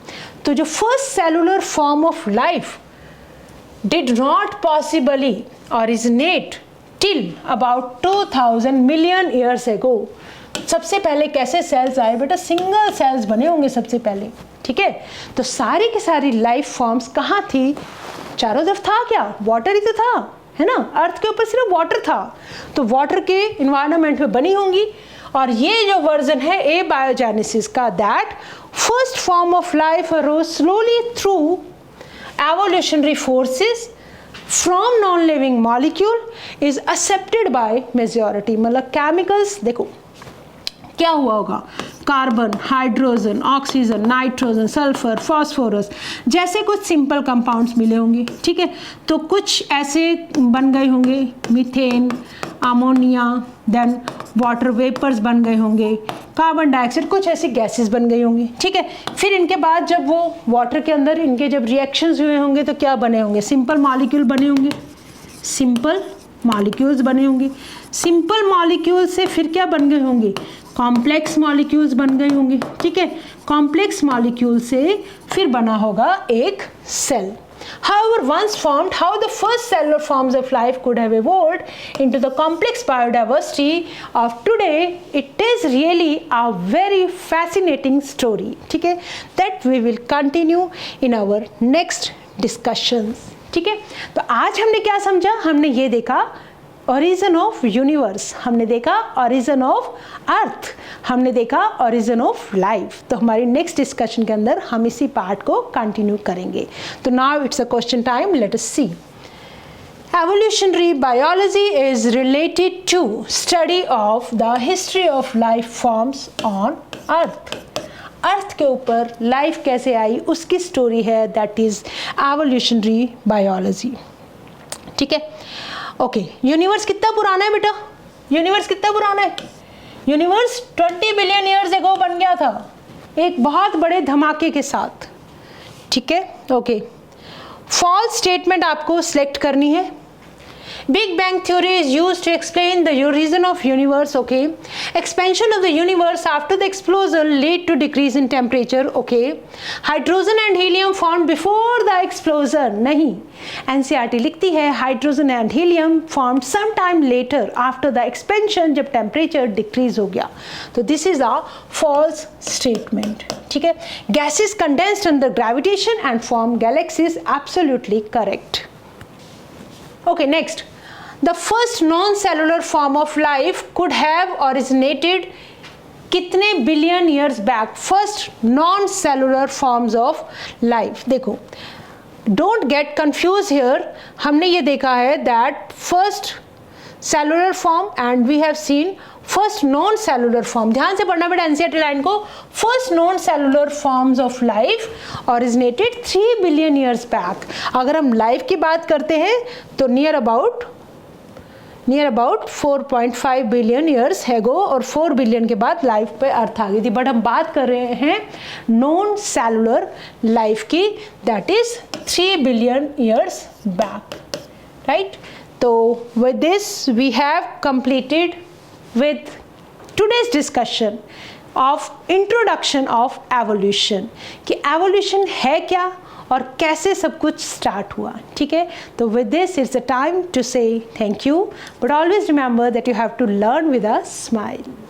तो जो first cellular form of life did not possibly originate till about 2000 million years ago। सबसे पहले कैसे सेल्स आए बेटा, सिंगल सेल्स बने होंगे सबसे पहले, ठीक है। तो सारी की सारी लाइफ फॉर्म्स कहाँ थी, चारों तरफ था क्या, वाटर ही तो था, है ना, अर्थ के ऊपर सिर्फ वाटर था, तो वाटर के इन्वायरमेंट में बनी होंगी। और ये जो वर्जन है ए बायोजेनेसिस का, that first form of life arose slowly through evolutionary forces from non-living molecule is accepted by majority। मतलब केमिकल्स देखो क्या हुआ होगा, carbon, hydrogen, oxygen, nitrogen, sulphur, phosphorus जैसे कुछ सिंपल कंपाउंड्स मिले होंगे, ठीक है। तो कुछ ऐसे बन गए होंगे, methane, ammonia, then water vapours बन गए होंगे, कार्बन डाइऑक्साइड, कुछ ऐसी गैसेस बन गई होंगी, ठीक है। फिर इनके बाद जब वो वाटर के अंदर इनके जब रिएक्शंस हुए होंगे तो क्या बने होंगे, सिंपल मॉलिक्यूल बने होंगे, सिंपल मॉलिक्यूल्स बने होंगे। सिंपल मॉलिक्यूल से फिर क्या बन गए होंगे, कॉम्प्लेक्स मॉलिक्यूल्स बन गए होंगे, ठीक है। कॉम्प्लेक्स मॉलिक्यूल से फिर बना होगा एक cell. However, once formed, how the first cellular forms of life could have evolved into the complex biodiversity of today, it is really a very fascinating story, ठीक है, that we will continue in our next discussions, ठीक है। तो आज हमने क्या समझा, हमने ये देखा ओरिजिन ऑफ यूनिवर्स, हमने देखा ओरिजिन ऑफ अर्थ, हमने देखा ओरिजिन ऑफ लाइफ। तो हमारी नेक्स्ट डिस्कशन के अंदर हम इसी पार्ट को कंटिन्यू करेंगे। तो now it's a question time, let us see. Evolutionary biology is related to study of the history of life forms on earth. Earth के ऊपर लाइफ कैसे आई उसकी स्टोरी है, दैट इज एवोल्यूशनरी बायोलॉजी, ठीक है। ओके, यूनिवर्स कितना पुराना है बेटा, यूनिवर्स कितना पुराना है, यूनिवर्स 20 बिलियन ईयर्स एगो बन गया था एक बहुत बड़े धमाके के साथ, ठीक है। ओके, फॉल्स स्टेटमेंट आपको सिलेक्ट करनी है। Big Bang theory is used to explain the origin of universe, okay. Expansion of the universe after the explosion led to decrease in temperature, okay. Hydrogen and helium formed before the explosion, नहीं, NCERT लिखती है hydrogen and helium formed sometime later after the expansion जब temperature decrease हो गया। तो this is a false statement, ठीक है। Gases condensed under gravitation and formed galaxies, absolutely correct. Okay, next, the first non-cellular form of life could have originated कितने billion years back, first non-cellular forms of life। देखो, don't get confused here, हमने ये देखा है that first cellular form and we have seen first non-cellular form। ध्यान से पढ़ना बेटा NCERT लाइन को। first non-cellular forms of life originated 3 billion years back। अगर हम लाइफ की बात करते हैं तो नियर अबाउट 4.5 बिलियन ईयर्स हैगो, और 4 बिलियन के बाद लाइफ पे अर्थ आ गई थी। बट हम बात कर रहे हैं नॉन सेलुलर लाइफ की, that is 3 billion years back, right. तो with this we have completed with today's discussion of introduction of evolution कि evolution है क्या और कैसे सब कुछ स्टार्ट हुआ, ठीक है। तो with this it's a time to say thank you, but always remember that you have to learn with a smile.